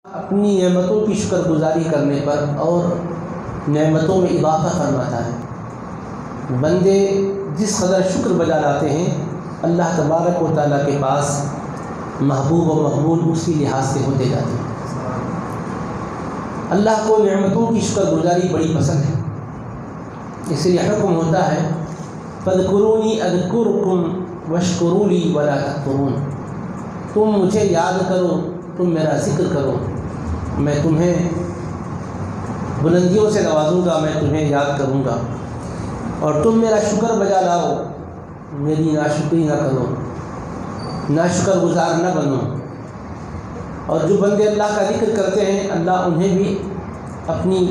اپنی نعمتوں کی شکر گزاری کرنے پر اور نعمتوں میں اضافہ فرماتا ہے۔ بندے جس قدر شکر بجا لاتے ہیں اللہ تبارک و تعالیٰ کے پاس محبوب و مقبول اسی لحاظ سے ہوتے جاتے ہیں۔ اللہ کو نعمتوں کی شکر گزاری بڑی پسند ہے، اس لیے حکم ہوتا ہے فاذکرونی اذکرکم واشکروا لی ولا تکفرون، تم مجھے یاد کرو، تم میرا ذکر کرو، میں تمہیں بلندیوں سے نوازوں گا، میں تمہیں یاد کروں گا، اور تم میرا شکر بجا لاؤ، میری ناشکری نہ کرو، ناشکر گزار نہ بنو۔ اور جو بندے اللہ کا ذکر کرتے ہیں اللہ انہیں بھی اپنی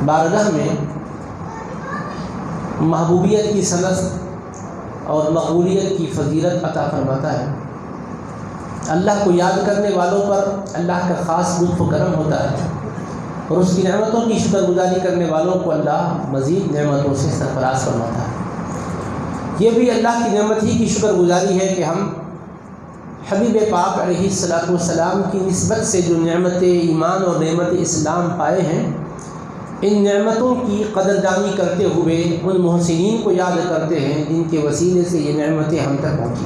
بارگاہ میں محبوبیت کی صنعت اور مقبولیت کی فضیلت عطا فرماتا ہے۔ اللہ کو یاد کرنے والوں پر اللہ کا خاص لطف و کرم ہوتا ہے، اور اس کی نعمتوں کی شکر گزاری کرنے والوں کو اللہ مزید نعمتوں سے سرفراز فرماتا ہے۔ یہ بھی اللہ کی نعمت ہی کی شکر گزاری ہے کہ ہم حبیب پاک علیہ السلام کی نسبت سے جو نعمت ایمان اور نعمت اسلام پائے ہیں، ان نعمتوں کی قدردانی کرتے ہوئے ان محسنین کو یاد کرتے ہیں جن کے وسیلے سے یہ نعمتیں ہم تک پہنچی،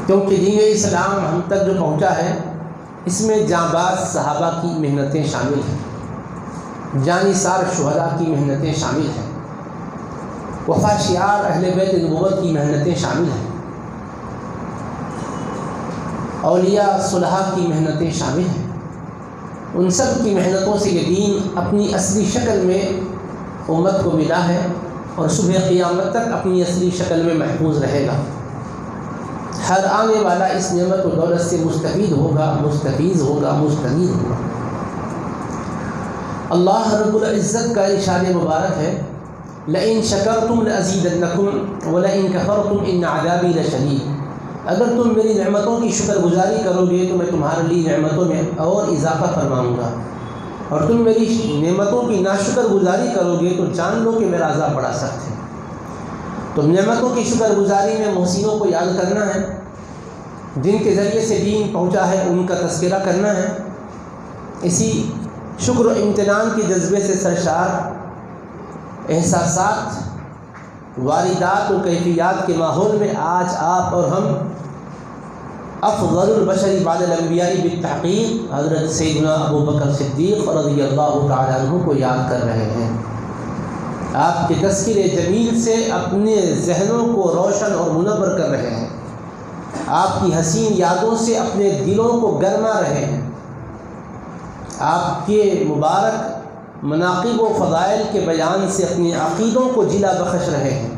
کیونکہ دین اسلام ہم تک جو پہنچا ہے اس میں جانباز صحابہ کی محنتیں شامل ہیں، جانثار شہداء کی محنتیں شامل ہیں، وفا شعار اہل بیت نبوت کی محنتیں شامل ہیں، اولیاء صلحاء کی محنتیں شامل ہیں۔ ان سب کی محنتوں سے یہ دین اپنی اصلی شکل میں امت کو ملا ہے، اور صبح قیامت تک اپنی اصلی شکل میں محفوظ رہے گا۔ ہر آنے والا اس نعمت و دولت سے مستفید ہوگا، مستفیض ہوگا، مستنیر ہوگا۔ اللہ رب العزت کا ارشاد مبارک ہے لئن شکرتم لازیدنکم ولئن کفرتم ان عذابی لشدید، اگر تم میری نعمتوں کی شکر گزاری کرو گے تو میں تمہارے لیے نعمتوں میں اور اضافہ فرماؤں گا، اور تم میری نعمتوں کی ناشکر گزاری کرو گے تو جان لو کہ میرا عذاب بڑا سخت ہے۔ تو نعمتوں کی شکر گزاری میں محسنوں کو یاد کرنا ہے، جن کے ذریعے سے دین پہنچا ہے ان کا تذکرہ کرنا ہے۔ اسی شکر و امتنان کے جذبے سے سرشار احساسات، واردات و کیفیات کے ماحول میں آج آپ اور ہم افضل البشر بعد الانبیاء بالتحقیق حضرت سیدنا ابو بکر صدیق رضی اللہ تعالیٰ عنہ کو یاد کر رہے ہیں۔ آپ کے تذکرے جمیل سے اپنے ذہنوں کو روشن اور منور کر رہے ہیں، آپ کی حسین یادوں سے اپنے دلوں کو گرما رہے ہیں، آپ کے مبارک مناقب و فضائل کے بیان سے اپنے عقیدوں کو جلا بخش رہے ہیں،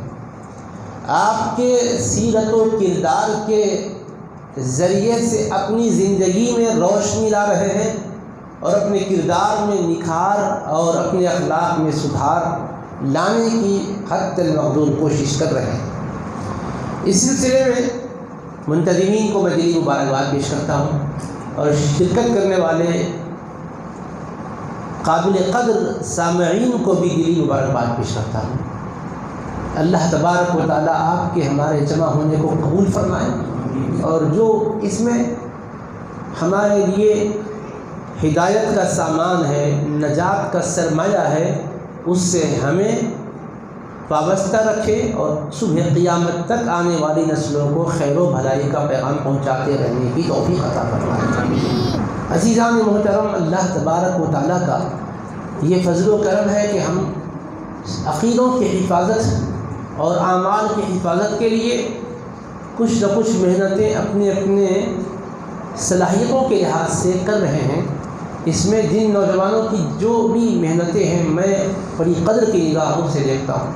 آپ کے سیرت و کردار کے ذریعے سے اپنی زندگی میں روشنی لا رہے ہیں، اور اپنے کردار میں نکھار اور اپنے اخلاق میں سدھار لانے کی حد المقدور کوشش کر رہے ہیں۔ اس سلسلے میں منتظمین کو میں دلی مبارکباد پیش کرتا ہوں، اور شرکت کرنے والے قابل قدر سامعین کو بھی دلی مبارکباد پیش کرتا ہوں۔ اللہ تبارک و تعالیٰ آپ کے ہمارے جمع ہونے کو قبول فرمائے، اور جو اس میں ہمارے لیے ہدایت کا سامان ہے، نجات کا سرمایہ ہے، اس سے ہمیں وابستہ رکھے، اور صبح قیامت تک آنے والی نسلوں کو خیر و بھلائی کا پیغام پہنچاتے رہنے کی توفیق عطا فرمائے۔ عزیزان محترم، اللہ تبارک و تعالیٰ کا یہ فضل و کرم ہے کہ ہم عقیدوں کی حفاظت اور اعمال کی حفاظت کے لیے کچھ نہ کچھ محنتیں اپنے اپنے صلاحیتوں کے لحاظ سے کر رہے ہیں۔ اس میں جن نوجوانوں کی جو بھی محنتیں ہیں میں بڑی قدر کی نگاہوں سے دیکھتا ہوں،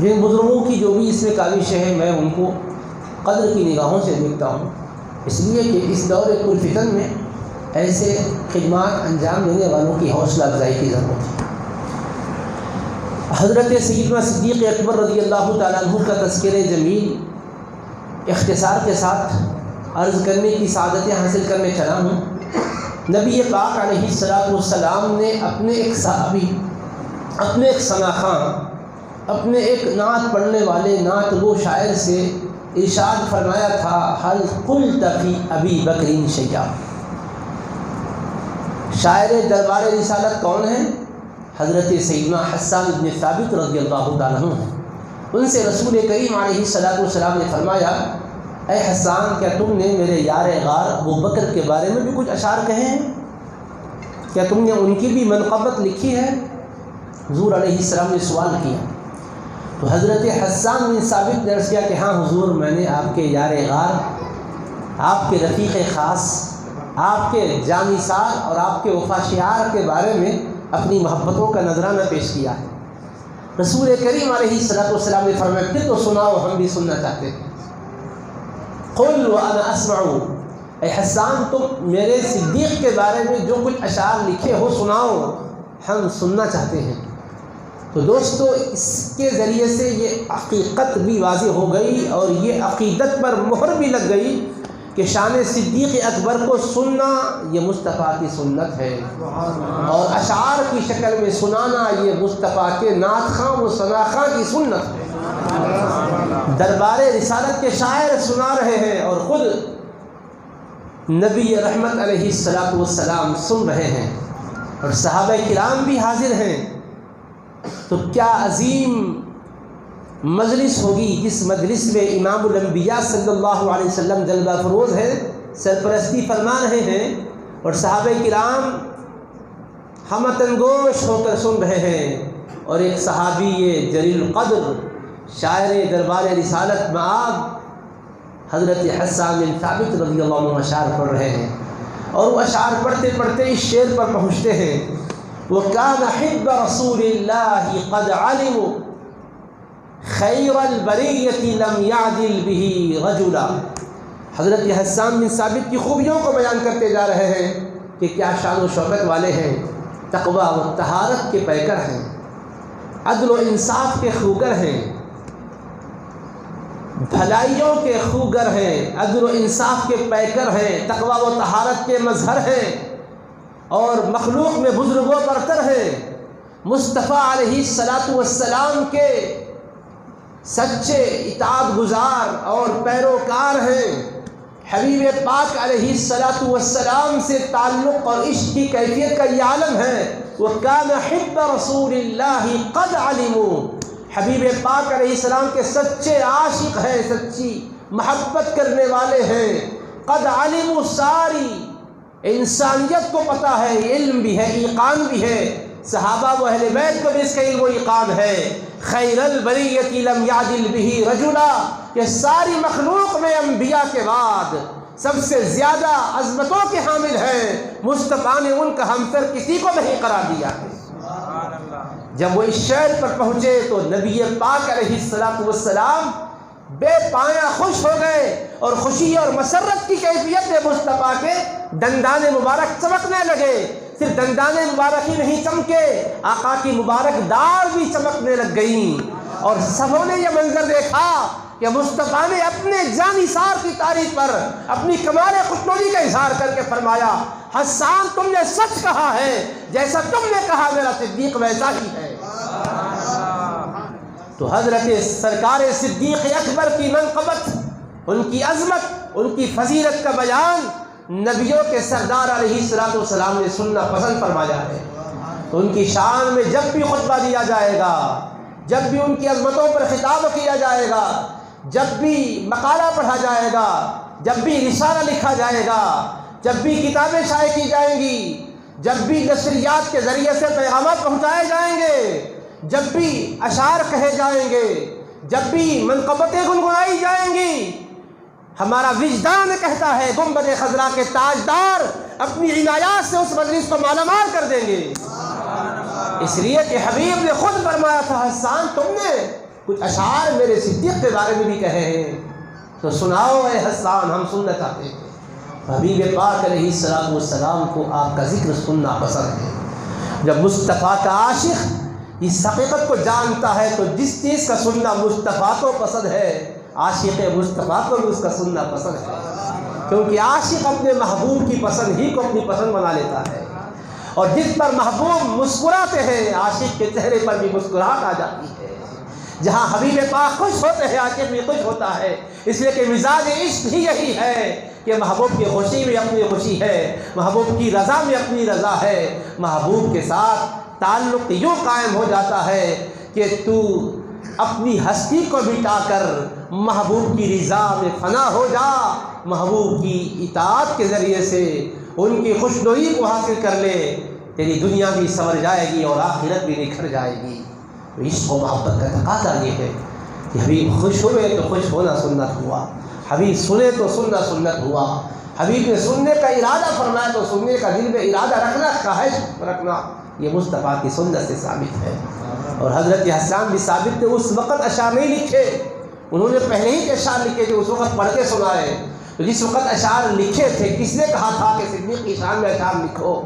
جن بزرگوں کی جو بھی اس میں کاوشیں ہیں میں ان کو قدر کی نگاہوں سے دیکھتا ہوں، اس لیے کہ اس دور پرفتن میں ایسے خدمات انجام دینے والوں کی حوصلہ افزائی کی ضرورت ہے۔ حضرت سیدنا صدیق اکبر رضی اللہ تعالیٰ عنہ کا تذکرہ جمیل اختصار کے ساتھ عرض کرنے کی سعادتیں حاصل کرنے چلا ہوں۔ نبی پاک علیہ السلام نے اپنے ایک صحابی، اپنے ایک ثناخواں، اپنے ایک نعت پڑھنے والے نعت گو شاعر سے ارشاد فرمایا تھا حل قلت فی ابی بکر شیئا، شاعر دربار رسالت کون ہیں؟ حضرت سیدنا حسان بن ثابت رضی اللہ تعالیٰ عنہ ہیں۔ ان سے رسول کریم علیہ السلام نے فرمایا، اے حسان، کیا تم نے میرے یار غار ابو بکر کے بارے میں بھی کچھ اشعار کہے ہیں؟ کیا تم نے ان کی بھی منقبت لکھی ہے؟ حضور علیہ السلام نے سوال کیا تو حضرت حسان بن ثابت نے عرض کیا کہ ہاں حضور، میں نے آپ کے یار غار، آپ کے رفیق خاص، آپ کے جانی سار اور آپ کے وفا شعار کے بارے میں اپنی محبتوں کا نذرانہ پیش کیا ہے۔ رسول کریم علیہ السلام نے فرمایا، پھر تو سناؤ، ہم بھی سننا چاہتے ہیں۔ قل وانا اسمع، اے حسان، تم میرے صدیق کے بارے میں جو کچھ اشعار لکھے ہو سناؤ، ہم سننا چاہتے ہیں۔ تو دوستو، اس کے ذریعے سے یہ حقیقت بھی واضح ہو گئی اور یہ عقیدت پر مہر بھی لگ گئی کہ شان صدیق اکبر کو سننا یہ مصطفیٰ کی سنت ہے، اور اشعار کی شکل میں سنانا یہ مصطفیٰ کے نعت خواں و ثنا خواں کی سنت ہے۔ دربار رسالت کے شاعر سنا رہے ہیں اور خود نبی رحمت علیہ السلام سن رہے ہیں، اور صحابہ کرام بھی حاضر ہیں۔ تو کیا عظیم مجلس ہوگی جس مجلس میں امام الانبیاء صلی اللہ علیہ وسلم جلوہ افروز ہے، سرپرستی فرما رہے ہیں، اور صحابہ کرام ہمتن گوش ہو کر سن رہے ہیں، اور ایک صحابی جلیل القدر شاعر دربار رسالت مآب حضرت حسان بن ثابت رضی اللہ عنہ اشعار پڑھ رہے ہیں، اور وہ اشعار پڑھتے پڑھتے اس شعر پر پہنچتے ہیں، وَكَانَ حِبَّ رَسُولِ اللَّهِ قَدْ عَلِمُوا خَيْرَ الْبَرِيَّةِ لَمْ يَعْدِلْ بِهِ رَجُلًا۔ حضرت حسان بن ثابت کی خوبیوں کو بیان کرتے جا رہے ہیں کہ کیا شان و شوکت والے ہیں، تقویٰ و طہارت کے پیکر ہیں، عدل و انصاف کے خوگر ہیں، بھلائیوں کے خوگر ہیں، عدل و انصاف کے پیکر ہیں، تقویٰ و طہارت کے مظہر ہیں، اور مخلوق میں بزرگ و برتر ہیں، مصطفیٰ علیہ السلام کے سچے اطاعت گزار اور پیروکار ہیں، حبیب پاک علیہ السلام سے تعلق اور عشق کی کیفیت کا یہ عالم ہے۔ وَكَانَ حِبَّ رَسُولِ اللَّهِ قَدْ عَلِمُوا، حبیب پاک علیہ السلام کے سچے عاشق ہیں، سچی محبت کرنے والے ہیں۔ قد علموا، ساری انسانیت کو پتہ ہے، علم بھی ہے، ایقان بھی ہے، صحابہ و اہل بیت کو بھی اس کا علم و ایقان ہے۔ خیر البریۃ لم یعدل بہ رجلا، یہ ساری مخلوق میں انبیاء کے بعد سب سے زیادہ عظمتوں کے حامل ہیں، مصطفیٰ نے ان کا ہمسر کسی کو نہیں قرار دیا ہے۔ جب وہ اس شعر پر پہنچے تو نبی پاک علیہ السلام بے پایا خوش ہو گئے، اور خوشی اور مسرت کی کیفیت میں مصطفیٰ کے دندان مبارک چمکنے لگے۔ صرف دندان مبارک ہی نہیں چمکے، آقا کی مبارک داڑھ بھی چمکنے لگ گئیں، اور سبوں نے یہ منظر دیکھا کہ مصطفیٰ نے اپنے جانی سار کی تعریف پر اپنی کمال خوشنودی کا اظہار کر کے فرمایا، حسان تم نے سچ کہا ہے، جیسا تم نے کہا میرا صدیق ویسا ہی ہے۔ تو حضرت سرکار صدیق اکبر کی منقبت، ان کی عظمت، ان کی فضیلت کا بیان نبیوں کے سردار علیہ السلام نے سننا پسند فرمایا ہے۔ تو ان کی شان میں جب بھی خطبہ دیا جائے گا، جب بھی ان کی عظمتوں پر خطاب کیا جائے گا، جب بھی مقالہ پڑھا جائے گا، جب بھی رسالہ لکھا جائے گا، جب بھی کتابیں شائع کی جائیں گی، جب بھی نشریات کے ذریعے سے پیغامات پہنچائے جائیں گے، جب بھی اشعار کہے جائیں گے، جب بھی منقبتیں گنگنائی جائیں گی، ہمارا وجدان کہتا ہے گنبد خضرا کے تاجدار اپنی عنایات سے اس مجلس کو مالا مال کر دیں گے۔ اس لیے کہ حبیب نے خود فرمایا تھا، حسان تم نے کچھ اشعار میرے صدیق کے بارے میں بھی کہے ہیں، تو سناؤ اے حسان، ہم سننا چاہتے ہیں۔ حبیب پاک علیہ السلام کو آپ کا ذکر سننا پسند ہے۔ جب مصطفیٰ کا عاشق اس حقیقت کو جانتا ہے تو جس چیز کا سننا مصطفیٰ کو پسند ہے، عاشق مصطفیٰ کو بھی اس کا سننا پسند ہے، کیونکہ عاشق اپنے محبوب کی پسند ہی کو اپنی پسند بنا لیتا ہے، اور جس پر محبوب مسکراتے ہیں عاشق کے چہرے پر بھی مسکراہٹ آ جاتی ہے۔ جہاں حبیب پاک خوش ہوتے ہیں عاشق بھی خوش ہوتا ہے، اس لیے کہ مزاج عشق ہی یہی ہے کہ محبوب کی خوشی میں اپنی خوشی ہے، محبوب کی رضا میں اپنی رضا ہے، محبوب کے ساتھ تعلق یوں قائم ہو جاتا ہے کہ تو اپنی ہستی کو مٹا کر محبوب کی رضا میں فنا ہو جا، محبوب کی اطاعت کے ذریعے سے ان کی خوشنوئی کو حاصل کر لے، تیری دنیا بھی سنور جائے گی اور آخرت بھی نکھر جائے گی۔ عشق و محبت کا تقاضا یہ ہے کہ حبیب خوش ہوئے تو خوش ہونا سنت ہوا، حبیب سنے تو سننا سنت ہوا، حبیب نے سننے کا ارادہ فرمایا تو سننے کا دل میں ارادہ رکھنا، خواہش رکھنا، یہ مصطفیٰ کی سنت سے ثابت ہے۔ اور حضرت حسان بھی ثابت تھے، اس وقت اشعار نہیں لکھے، انہوں نے پہلے ہی اشعار لکھے جو اس وقت پڑھ کے سنائے۔ تو جس وقت اشعار لکھے تھے کس نے کہا تھا کہ صدیق کی شان میں اشعار لکھو؟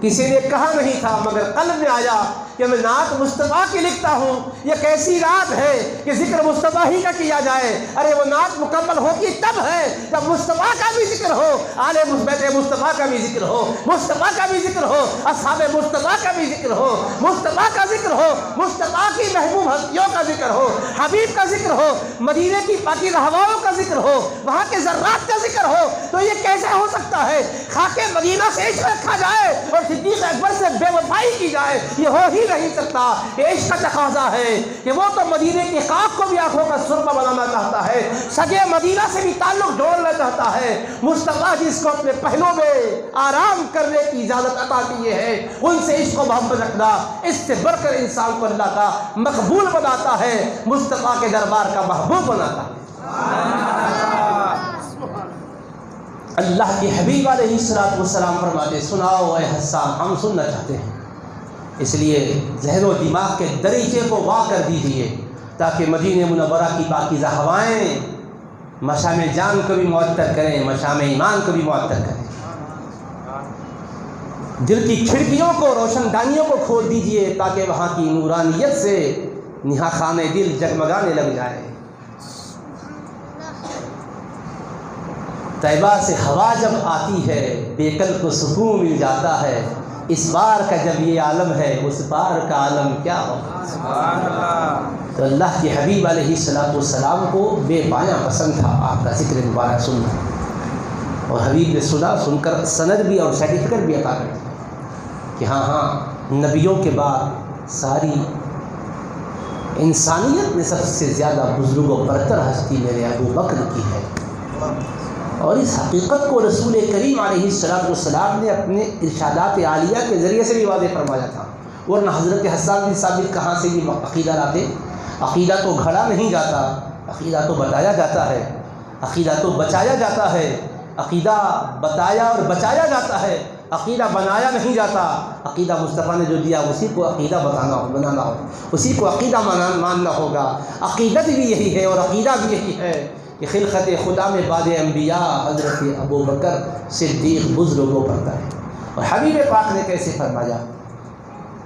کسی نے کہا نہیں تھا، مگر قلب میں آیا کہ میں نعت مصطفیٰ کی لکھتا ہوں، یہ کیسی رات ہے کہ ذکر مصطفیٰ ہی کا کیا جائے۔ ارے وہ نعت مکمل ہوگی تب ہے جب مصطفیٰ کا بھی ذکر ہو، آل بیت مصطفیٰ کا بھی ذکر ہو، مصطفیٰ کا بھی ذکر ہو، اصحاب مصطفیٰ کا بھی ذکر ہو، مصطفیٰ کا ذکر ہو، مصطفیٰ کی محبوب ہستیوں کا ذکر ہو، حبیب کا ذکر ہو، مدینے کی پاکیزہ ہواؤں کا ذکر ہو، وہاں کے ذرات کا ذکر ہو، تو یہ کیسے ہو سکتا ہے؟ خاک مدینہ سے عشق رکھا جائے اور صدیق اکبر سے بے وفائی کی جائے، یہ ہو ہی نہیں سکتا۔ یہ عشق کا تقاضا ہے کہ وہ تو مدینے کی خاک کو بھی آنکھوں کا سرما بنانا چاہتا ہے، سجے مدینہ سے بھی تعلق جوڑنا چاہتا ہے۔ مصطفیٰ جس کو اپنے پہلوں میں آرام کرنے کی اجازت عطا کی ہے، ان سے عشق و محبت رکھنا، اس سے بڑھ کر انسان کو اللہ کا مقبول بناتا ہے، مصطفیٰ کے دربار کا محبوب بناتا ہے۔ اللہ کے حبیب علیہ السلام فرماتے، سناؤ اے حسان، ہم سننا چاہتے ہیں، اس لیے ذہن و دماغ کے دریچے کو وا کر دیجئے تاکہ مدینہ منورہ کی پاکیزہ ہوائیں مشام جان کو بھی معطر کریں، مشام ایمان کو بھی معطر کریں۔ دل کی کھڑکیوں کو، روشن دانیوں کو کھول دیجئے تاکہ وہاں کی نورانیت سے نہا خانے دل جگمگانے لگ جائے۔ طیبہ سے ہوا جب آتی ہے بے کل کو سکون مل جاتا ہے، اس بار کا جب یہ عالم ہے اس بار کا عالم کیا ہوگا؟ سبحان اللہ۔ تو اللہ کے حبیب علیہ السلام کو بے پایا پسند تھا آپ کا ذکر مبارک سننا، اور حبیب نے سنا، سن کر سند بھی اور سرٹیفکیٹ بھی عطا کر دیا کہ ہاں نبیوں کے بعد ساری انسانیت میں سب سے زیادہ بزرگ و برتر ہستی میرے ابو بکر کی ہے۔ اور اس حقیقت کو رسول کریم علیہ السلام نے اپنے ارشادات عالیہ کے ذریعے سے بھی واضح فرمایا تھا، ورنہ حضرت حسان بن ثابت کہاں سے یہ عقیدہ لاتے؟ عقیدہ تو گھڑا نہیں جاتا، عقیدہ تو بتایا جاتا ہے، عقیدہ تو بچایا جاتا ہے، عقیدہ بتایا اور بچایا جاتا ہے، عقیدہ بنایا نہیں جاتا۔ عقیدہ مصطفیٰ نے جو دیا اسی کو عقیدہ بنانا ہو، اسی کو عقیدہ ماننا ہوگا۔ عقیدت بھی یہی ہے اور عقیدہ بھی یہی ہے کہ خلقت خدا میں بعد انبیاء حضرت ابو بکر صدیق بزرگوں پڑتا ہے۔ اور حبیب پاک نے کیسے فرمایا؟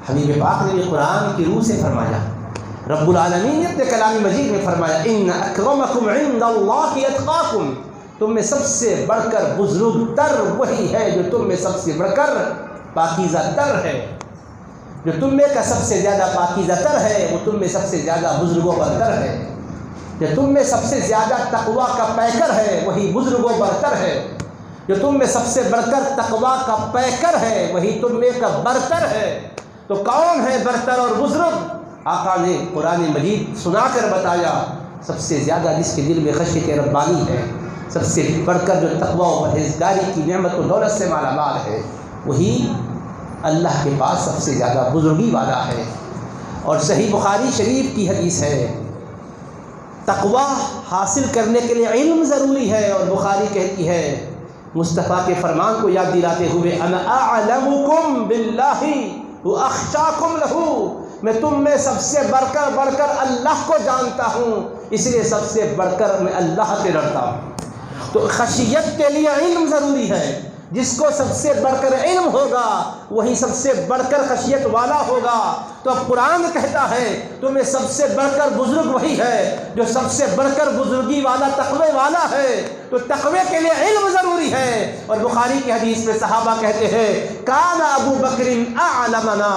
حبیب پاک نے بھی قرآن کی روح سے فرمایا، رب العالمین نے اپنے کلام مجید میں فرمایا، ان اکرمکم عند اللہ اتقاکم، تم میں سب سے بڑھ کر بزرگ تر وہی ہے جو تم میں سب سے بڑھ کر پاکیزہ تر ہے، جو تم میں کا سب سے زیادہ پاکیزہ تر ہے وہ تم میں سب سے زیادہ بزرگوں برتر ہے، جو تم میں سب سے زیادہ تقویٰ کا پیکر ہے وہی بزرگ و برتر ہے، جو تم میں سب سے بڑھ کر تقویٰ کا پیکر ہے وہی تم میں کا برتر ہے۔ تو کون ہے برتر اور بزرگ؟ آقا نے قرآن مجید سنا کر بتایا، سب سے زیادہ جس کے دل میں خشیت ربانی ہے، سب سے بڑھ کر جو تقویٰ و پرہیزگاری کی نعمت و دولت سے مالا مال ہے، وہی اللہ کے پاس سب سے زیادہ بزرگی والا ہے۔ اور صحیح بخاری شریف کی حدیث ہے، تقویٰ حاصل کرنے کے لیے علم ضروری ہے، اور بخاری کہتی ہے مصطفیٰ کے فرمان کو یاد دلاتے ہوئے، انا اعلمکم باللہ واخشاکم لہ، میں تم میں سب سے بڑھ کر اللہ کو جانتا ہوں، اس لیے سب سے بڑھ کر میں اللہ سے ڈرتا ہوں۔ تو خشیت کے لیے علم ضروری ہے، جس کو سب سے بڑھ کر علم ہوگا وہی سب سے بڑھ کر خشیت والا ہوگا۔ تو اب قرآن کہتا ہے تمہیں سب سے بڑھ کر بزرگ وہی ہے جو سب سے بڑھ کر بزرگی والا تقوی والا ہے۔ تو تقوی کے لیے علم ضروری ہے۔ اور بخاری کی حدیث میں صحابہ کہتے ہیں کان ابو بکر اعلمنا،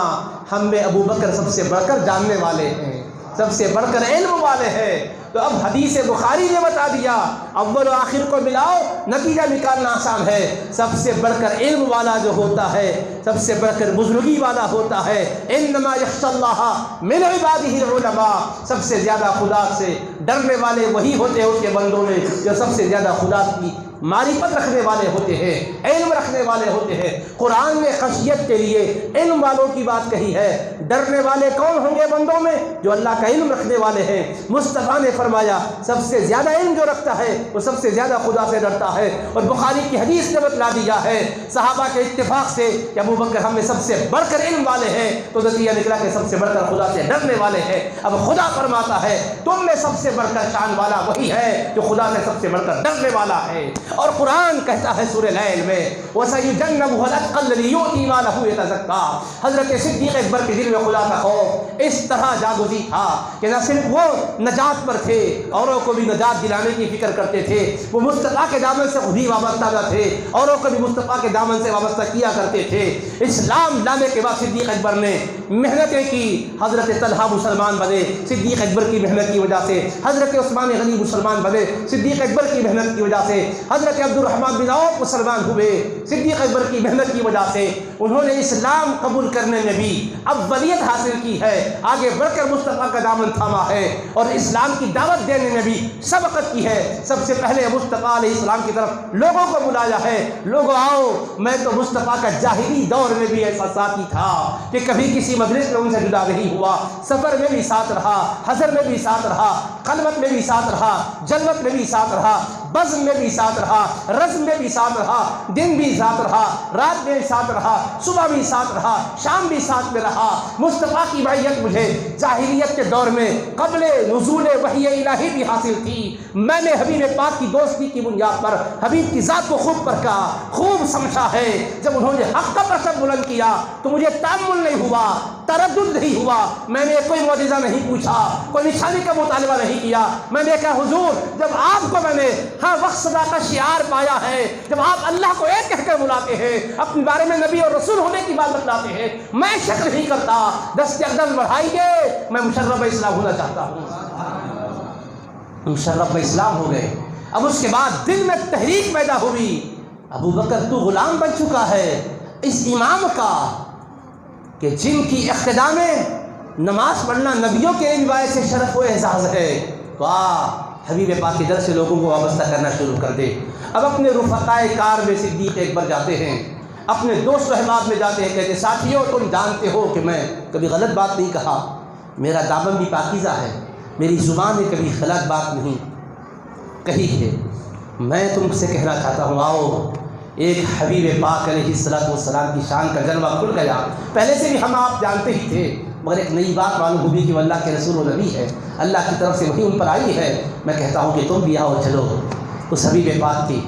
ہم میں ابو بکر سب سے بڑھ کر جاننے والے ہیں، سب سے بڑھ کر علم والے ہیں۔ تو اب حدیث بخاری نے بتا دیا اول و آخر کو ملاؤ نتیجہ نکالنا آسان ہے. سب سے بڑھ کر علم والا جو ہوتا ہے، سب سے بڑھ کر بزرگی والا ہوتا ہے، انما یخشی اللہ من عبادہ العلماء، سب سے زیادہ خدا سے ڈرنے والے وہی ہوتے ہیں اس کے بندوں میں جو سب سے زیادہ خدا کی معرفت رکھنے والے ہوتے ہیں، علم رکھنے والے ہوتے ہیں. قرآن نے خشیت کے لیے علم والوں کی بات کہی ہے. ڈرنے والے کون ہوں گے بندوں میں؟ جو اللہ کا علم رکھنے والے ہیں. مصطفیٰ نے فرمایا سب سے زیادہ علم جو رکھتا ہے وہ سب سے زیادہ خدا سے ڈرتا ہے. اور بخاری کی حدیث نے بتلا دیا ہے صحابہ کے اتفاق سے کہ ابو بکر ہم میں سب سے بڑھ کر علم والے ہیں، تو نتیجہ نکلا کہ سب سے بڑھ کر خدا سے ڈرنے والے ہیں. اب خدا فرماتا ہے تم میں سب سے بڑھ کر شان والا وہی ہے جو خدا سے سب سے بڑھ کر ڈرنے والا ہے. اور قرآن کہتا ہے سورہ لیل میں وَسَيُجَنَّبُهَا الْأَتْقَى الَّذِي يُؤْتِي مَالَهُ يَتَزَكَّىٰ. حضرت صدیق اکبر کے دل میں خدا کا خوف اس طرح جاگزی تھا کہ نہ صرف وہ نجات پر تھے، اوروں کو بھی نجات دلانے کی فکر کرتے تھے. وہ مصطفیٰ کے دامن سے خود ہی وابستہ نہ تھے، اوروں کو بھی مصطفیٰ کے دامن سے وابستہ کیا کرتے تھے. اسلام لانے کے بعد صدیق اکبر نے محنتیں کی. حضرت طلحہ مسلمان بنے صدیق اکبر کی محنت کی وجہ سے. حضرت عثمان غنی مسلمان بنے صدیق اکبر کی محنت کی وجہ سے. حضرت عبد الرحمن بن عوف مسلمان ہوئے صدیق اکبر کی محنت کی وجہ سے. انہوں نے اسلام قبول کرنے میں بھی اولیت حاصل کی ہے، آگے بڑھ کر مصطفیٰ کا دامن تھاما ہے، اور اسلام کی دعوت دینے میں بھی سبقت کی ہے. سب سے پہلے مصطفیٰ علیہ السلام کی طرف لوگوں کو بلایا ہے. لوگوں آؤ. میں تو مصطفیٰ کا جاہلی دور میں بھی ایسا ساتھی تھا کہ کبھی کسی مجلس میں ان سے جدا نہیں ہوا، سفر میں بھی ساتھ رہا، حضر میں بھی ساتھ رہا، خلوت میں بھی ساتھ رہا، جلوت میں بھی ساتھ رہا، بزم میں بھی ساتھ رہا، رزم میں بھی ساتھ رہا، دن بھی ساتھ رہا، رات میں بھی ساتھ رہا، صبح بھی ساتھ رہا، شام بھی ساتھ میں رہا. مصطفیٰ کی معیت مجھے جاہلیت کے دور میں قبل نزول وحی الہی بھی حاصل تھی. میں نے حبیب پاک کی دوستی کی بنیاد پر حبیب کی ذات کو خوب پرکھا، خوب سمجھا ہے. جب انہوں نے حق کا پرچم بلند کیا تو مجھے تأمل نہیں ہوا، تردد نہیں ہوا. میں نے کوئی معجزہ نہیں پوچھا، کوئی نشانی کا مطالبہ نہیں کیا. میں نے کہا حضور جب آپ کو میں نے ہر وقت صدا کا شعار پایا ہے، جب آپ اللہ کو ایک کہہ کر بلاتے ہیں، اپنے بارے میں نبی اور رسول ہونے کی بات بتلاتے ہیں، میں شک نہیں کرتا. دست اقدام بڑھائیے، میں مشرف اسلام ہونا چاہتا ہوں. مشرف اسلام ہو گئے. اب اس کے بعد دل میں تحریک پیدا ہوئی، ابو بکر تو غلام بن چکا ہے اس امام کا کہ جن کی اقتداء میں نماز پڑھنا نبیوں کے روایت سے شرف و اعزاز ہے. واہ، حبیب پاک کے در سے لوگوں کو وابستہ کرنا شروع کر دے. اب اپنے رفقائے کار میں صدیق اکبر جاتے ہیں، اپنے دوست و احباب میں جاتے ہیں، کہتے ساتھیوں تم جانتے ہو کہ میں کبھی غلط بات نہیں کہا، میرا دامن بھی پاکیزہ ہے، میری زبان نے کبھی غلط بات نہیں کہی ہے. میں تم سے کہنا چاہتا ہوں آؤ. ایک حبیب پاک علیہ السلام کی شان کا جلوہ کھل گیا. پہلے سے بھی ہم آپ جانتے ہی تھے، مگر ایک نئی بات معلوم ہوئی کہ وہ اللہ کے رسول و نبی ہے، اللہ کی طرف سے وہی ان پر آئی ہے. میں کہتا ہوں کہ تم بھی آؤ، چلو اس حبیب پاک کی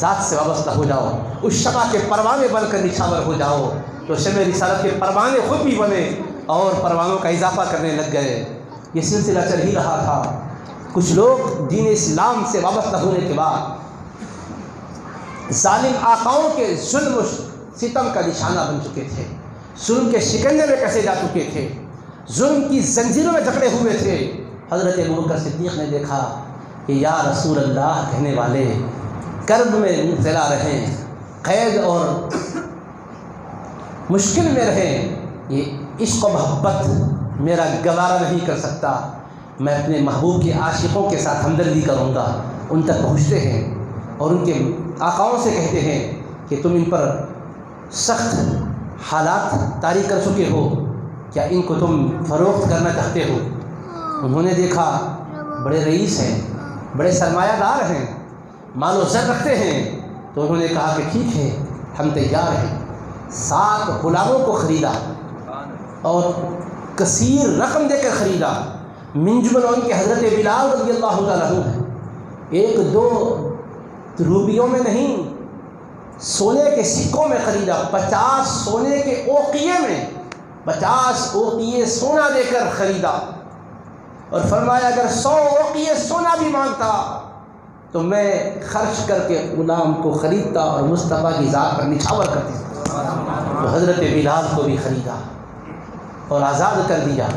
ذات سے وابستہ ہو جاؤ، اس شمع کے پروانے بن کر نچھاور ہو جاؤ. تو شمع رسالت کے پروانے خود بھی بنے اور پروانوں کا اضافہ کرنے لگ گئے. یہ سلسلہ چل ہی رہا تھا. کچھ لوگ دین اسلام سے وابستہ ہونے کے بعد ظالم آقاؤں کے ظلم و ستم کا نشانہ بن چکے تھے، ظلم کے شکنجے میں کسے جا چکے تھے، ظلم کی زنجیروں میں جکڑے ہوئے تھے. حضرت ابوبکر صدیق نے دیکھا کہ یا رسول اللہ کہنے والے کرب میں مبتلا رہیں، قید اور مشکل میں رہیں، یہ عشق و محبت میرا گوارا نہیں کر سکتا. میں اپنے محبوب کے عاشقوں کے ساتھ ہمدردی کروں گا. ان تک پہنچتے ہیں اور ان کے آقاؤں سے کہتے ہیں کہ تم ان پر سخت حالات طاری کر چکے ہو، کیا ان کو تم فروخت کرنا چاہتے ہو؟ انہوں نے دیکھا بڑے رئیس ہیں، بڑے سرمایہ دار ہیں، مال و زر رکھتے ہیں، تو انہوں نے کہا کہ ٹھیک ہے ہم تیار ہیں. 7 غلاموں کو خریدا اور کثیر رقم دے کر خریدا. من جملہ ان کے حضرت بلال رضی اللہ عنہ ہیں. 1-2 روپیوں میں نہیں، سونے کے سکوں میں خریدا. 50 سونے کے اوقیے میں 50 اوقیے سونا دے کر خریدا اور فرمایا اگر 100 اوقیے سونا بھی مانگتا تو میں خرچ کر کے غلام کو خریدتا اور مصطفیٰ کی ذات پر نچھاور کرتی. تو حضرت بلال کو بھی خریدا اور آزاد کر دیا.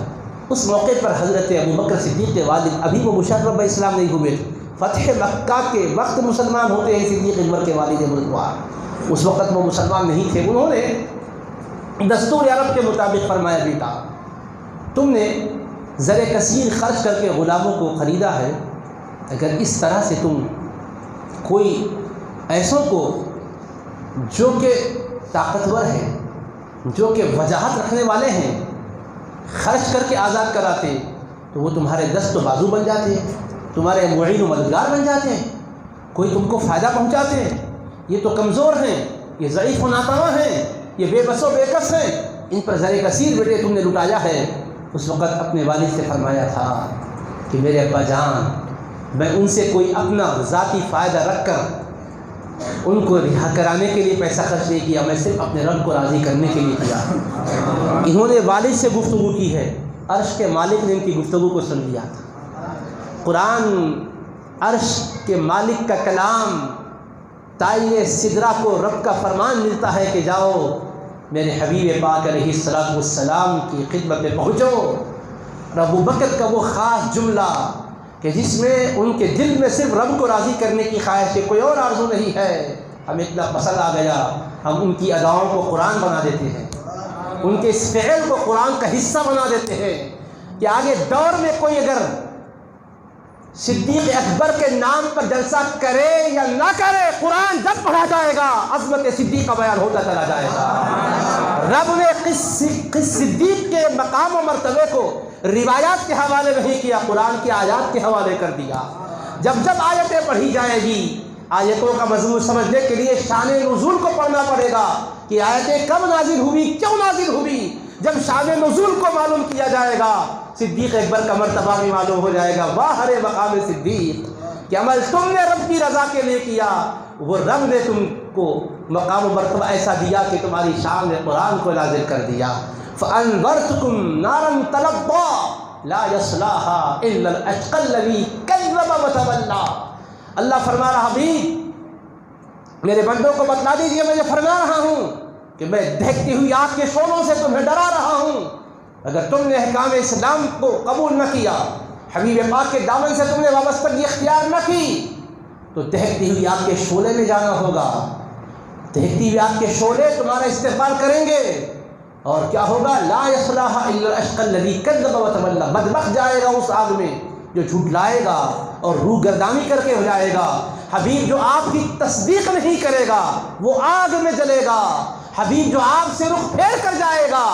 اس موقع پر حضرت ابوبکر صدیق کے والد ابھی وہ مشرف اسلام نہیں ہوئے تھے، فتح مکہ کے وقت مسلمان ہوتے ہیں صدیق اکبر کے والد بزرگوار، اس وقت وہ مسلمان نہیں تھے۔ انہوں نے دستور عرب کے مطابق فرمایا، بیٹا تم نے زر کثیر خرچ کر کے غلاموں کو خریدا ہے، اگر اس طرح سے تم کوئی ایسوں کو جو کہ طاقتور ہیں، جو کہ وجاہت رکھنے والے ہیں، خرچ کر کے آزاد کراتے تو وہ تمہارے دست و بازو بن جاتے، تمہارے معین و مددگار بن جاتے، کوئی تم کو فائدہ پہنچاتے۔ یہ تو کمزور ہیں، یہ ضعیف و ناتواں ہیں، یہ بے بس و بے کس ہیں، ان پر زر کثیر بیٹے تم نے لٹایا ہے۔ اس وقت اپنے والد سے فرمایا تھا کہ میرے ابا جان، میں ان سے کوئی اپنا ذاتی فائدہ رکھ کر ان کو رہا کرانے کے لیے پیسہ خرچ نہیں کیا، میں صرف اپنے رب کو راضی کرنے کے لیے کیا۔ انہوں نے والد سے گفتگو کی ہے، عرش کے مالک نے ان کی گفتگو کو سن لیا تھا۔ قرآن عرش کے مالک کا کلام، تائے سدرہ کو رب کا فرمان ملتا ہے کہ جاؤ میرے حبیب پاک علیہ الصلوۃ والسلام کی خدمت میں پہنچو۔ ابوبکر کا وہ خاص جملہ کہ جس میں ان کے دل میں صرف رب کو راضی کرنے کی خواہش ہے، کوئی اور آرزو نہیں ہے، ہمیں اتنا پسند آ گیا، ہم ان کی اداؤں کو قرآن بنا دیتے ہیں، ان کے اس فعل کو قرآن کا حصہ بنا دیتے ہیں کہ آگے دور میں کوئی اگر صدیق اکبر کے نام پر جلسہ کرے یا نہ کرے، قرآن جب پڑھا جائے گا عظمت صدیق کا بیان ہوتا چلا جائے گا۔ رب نے صدیق کے مقام و مرتبے کو روایات کے حوالے نہیں کیا، قرآن کی آیات کے حوالے کر دیا۔ جب جب آیتیں پڑھی جائے گی، آیتوں کا مضمون سمجھنے کے لیے شان نزول کو پڑھنا پڑے گا کہ آیتیں کب نازل ہوئی، کیوں نازل ہوئی۔ جب شان نزول کو معلوم کیا جائے گا، صدیق اکبر کا مرتبہ بھی معلوم ہو جائے گا۔ واہ رے مقام صدیق، کہ عمل تم نے رب کی رضا کے لیے کیا، وہ رب نے تم کو مقام و مرتبہ ایسا دیا کہ تمہاری شان نے قرآن کو نازل کر دیا۔ فَأَنذَرْتُكُمْ نَارًا تَلَظَّىٰ لَا يَصْلَاهَا إِلَّا الْأَشْقَى الَّذِي كَذَّبَ وَتَوَلَّىٰ۔ اللہ فرما رہا، حبیب میرے بندوں کو بتلا دیجیے، میں یہ فرما رہا ہوں کہ میں دہکتی ہوئی آگ کے شعلوں سے تمہیں ڈرا رہا ہوں۔ اگر تم نے احکام اسلام کو قبول نہ کیا، حبیب پاک کے دامن سے تم نے وابستگی اختیار نہ کی، تو دہکتی ہوئی آگ کے شعلے میں جانا ہوگا۔ دہکتی ہوئی آگ کے شعلے تمہارا استقبال کریں گے، اور کیا ہوگا؟ لا يصلاها الا الاشقى الذي كذب وتولى، بدبخت جائے گا اس آگ میں جو جھٹلائے گا اور روح گردانی کر کے ہو جائے گا۔ حبیب جو آپ کی تصدیق نہیں کرے گا وہ آگ میں جلے گا۔ حبیب جو آپ سے رخ پھیر کر جائے گا،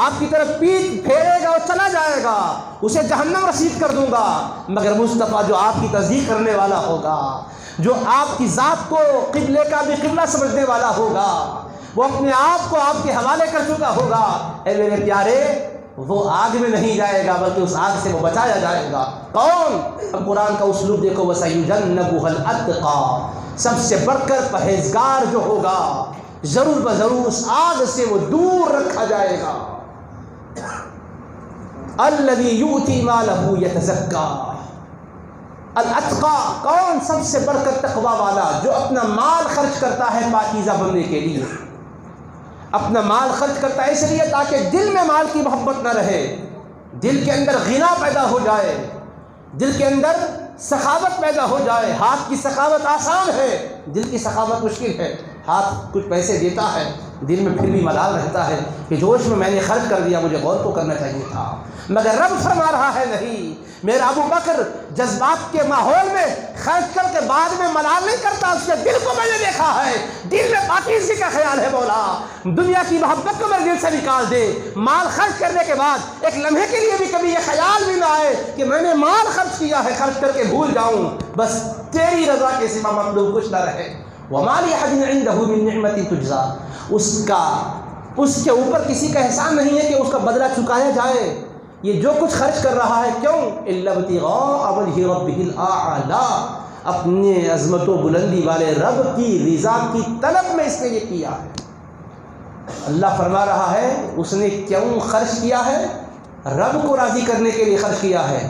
آپ کی طرف پیٹھ پھیرے گا اور چلا جائے گا، اسے جہنم رسید کر دوں گا۔ مگر مصطفیٰ جو آپ کی تصدیق کرنے والا ہوگا، جو آپ کی ذات کو قبلے کا بھی قبلہ سمجھنے والا ہوگا، وہ اپنے آپ کو آپ کے حوالے کر چکا ہوگا، اے میرے پیارے، وہ آگ میں نہیں جائے گا بلکہ اس آگ سے وہ بچایا جائے گا۔ کون؟ اب قرآن کا اسلوب دیکھو، وَسَيُجَنَّبُهَا الْأَتْقَى، سب سے بڑھ کر پرہیزگار جو ہوگا، ضرور بضرور اس آگ سے وہ دور رکھا جائے گا۔ الَّذِي يُؤْتِي مَالَهُ يَتَزَكَّىٰ، الاتقا، کون؟ سب سے بڑھ کر تقوی والا، جو اپنا مال خرچ کرتا ہے پاکیزہ بننے کے لیے، اپنا مال خرچ کرتا ہے اس لیے تاکہ دل میں مال کی محبت نہ رہے، دل کے اندر غنا پیدا ہو جائے، دل کے اندر سخاوت پیدا ہو جائے۔ ہاتھ کی سخاوت آسان ہے، دل کی سخاوت مشکل ہے۔ ہاتھ کچھ پیسے دیتا ہے، دل میں پھر بھی ملال رہتا ہے کہ جوش میں نے خرچ کر دیا، مجھے غور تو کرنا چاہیے تھا۔ مگر رب فرما رہا ہے نہیں، میرا ابو بکر جذبات کے ماحول میں خرچ کر کے بعد میں ملال نہیں کرتا، اس کے دل کو میں نے دیکھا ہے، دل میں پاکیزگی کا خیال ہے۔ مولا دنیا کی محبت کو میرے دل سے نکال دے، مال خرچ کرنے کے بعد ایک لمحے کے لیے بھی کبھی یہ خیال بھی نہ آئے کہ میں نے مال خرچ کیا ہے، خرچ کر کے بھول جاؤں، بس تیری رضا کے سوا مطلوب کچھ نہ رہے۔ وَمَا لِأَحَدٍ عِندَهُ مِن نِعْمَةٍ تُجْزَىٰ، اس کے اوپر کسی کا احسان نہیں ہے کہ اس کا بدلہ چکایا جائے۔ یہ جو کچھ خرچ کر رہا ہے، کیوں؟ إِلَّا ابْتِغَاءَ وَجْهِ رَبِّهِ الْأَعْلَىٰ، اپنے عظمت و بلندی والے رب کی رضا کی طلب میں اس نے یہ کیا ہے۔ اللہ فرما رہا ہے اس نے کیوں خرچ کیا ہے؟ رب کو راضی کرنے کے لیے خرچ کیا ہے،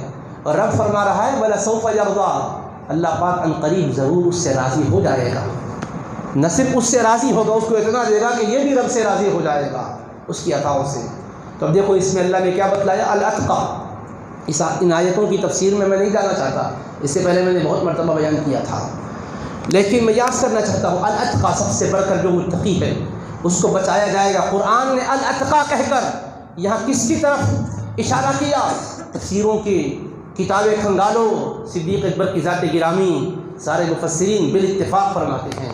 اور رب فرما رہا ہے وَلَسَوْفَ يَرْضَىٰ، اللہ پاک عنقریب ضرور اس سے راضی ہو جائے گا۔ نہ صرف اس سے راضی ہوگا، اس کو اتنا دے گا کہ یہ بھی رب سے راضی ہو جائے گا اس کی عطاؤں سے۔ تو اب دیکھو اس میں اللہ نے کیا بتلایا، الاتقا۔ ان آیتوں کی تفسیر میں نہیں جانا چاہتا، اس سے پہلے میں نے بہت مرتبہ بیان کیا تھا، لیکن میں یاد کرنا چاہتا ہوں الاتقا، سب سے بڑھ کر جو متقی ہے اس کو بچایا جائے گا۔ قرآن نے الاتقا کہہ کر یہاں کس کی طرف اشارہ کیا؟ تفسیروں کی کتابیں کھنگالو، صدیق اکبر کی ذات گرامی سارے مفسرین بالاتفاق فرماتے ہیں،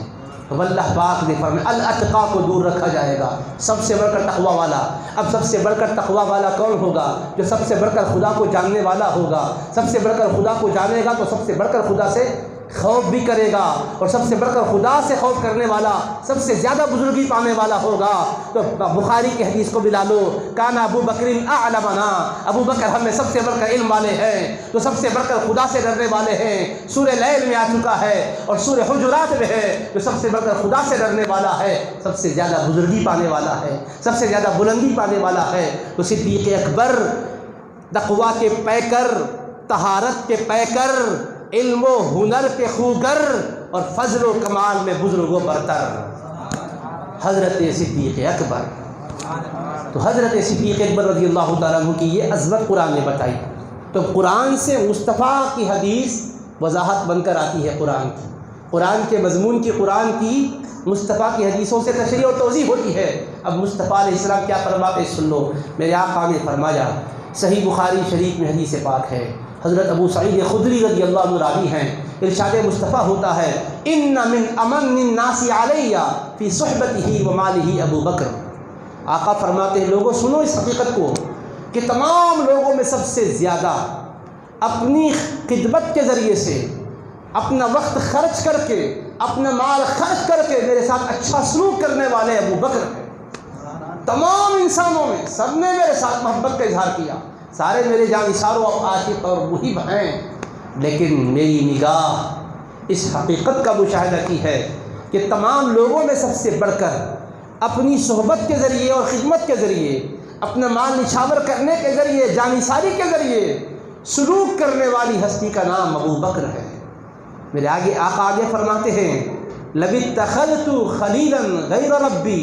تو اللہ پاک نے فرمایا الاتقا کو دور رکھا جائے گا، سب سے بڑھ کر تقوی والا۔ اب سب سے بڑھ کر تقوی والا کون ہوگا؟ جو سب سے بڑھ کر خدا کو جاننے والا ہوگا۔ سب سے بڑھ کر خدا کو جانے گا تو سب سے بڑھ کر خدا سے خوف بھی کرے گا، اور سب سے بڑھ کر خدا سے خوف کرنے والا سب سے زیادہ بزرگی پانے والا ہوگا۔ تو بخاری کی حدیث کو بھی لا لو، کانا ابو بکر اعلمنا، ابو بکر ہم میں سب سے بڑھ کر علم والے ہیں، تو سب سے بڑھ کر خدا سے ڈرنے والے ہیں۔ سورہ لیل میں آ چکا ہے اور سورہ حجرات میں ہے، جو سب سے بڑھ کر خدا سے ڈرنے والا ہے سب سے زیادہ بزرگی پانے والا ہے، سب سے زیادہ بلندی پانے والا ہے۔ تو صدیق اکبر تقوی کے پیکر، طہارت کے پیکر، علم و ہنر کے خوگر، اور فضل و کمال میں بزرگ و برتر، حضرت صدیق اکبر۔ تو حضرت صدیق اکبر رضی اللہ تعالیٰ عنہ کی یہ عظمت قرآن نے بتائی۔ تو قرآن سے مصطفیٰ کی حدیث وضاحت بن کر آتی ہے، قرآن کے مضمون کی، قرآن کی مصطفیٰ کی حدیثوں سے تشریح و توضیح ہوتی ہے۔ اب مصطفیٰ علیہ السلام کیا فرماتے سن لو، میرے آقا نے فرمایا، صحیح بخاری شریف میں حدیث پاک ہے، حضرت ابو سعید خدری رضی اللہ عنہ راوی ہیں، ارشاد مصطفیٰ ہوتا ہے، ان من امن الناس علی فی صحبتہ و مالہ ابو بکر۔ آقا فرماتے ہیں لوگوں سنو اس حقیقت کو کہ تمام لوگوں میں سب سے زیادہ اپنی خدمت کے ذریعے سے، اپنا وقت خرچ کر کے، اپنا مال خرچ کر کے میرے ساتھ اچھا سلوک کرنے والے ابو بکر ہیں۔ تمام انسانوں میں سب نے میرے ساتھ محبت کا اظہار کیا، سارے میرے جانثار و عاشق اور محب ہیں، لیکن میری نگاہ اس حقیقت کا مشاہدہ کی ہے کہ تمام لوگوں میں سب سے بڑھ کر اپنی صحبت کے ذریعے اور خدمت کے ذریعے، اپنا مال نچھاور کرنے کے ذریعے، جانثاری کے ذریعے سلوک کرنے والی ہستی کا نام ابو بکر ہے۔ میرے آقا آگے فرماتے ہیں، لو اتخذت خلیلا غیر ربی،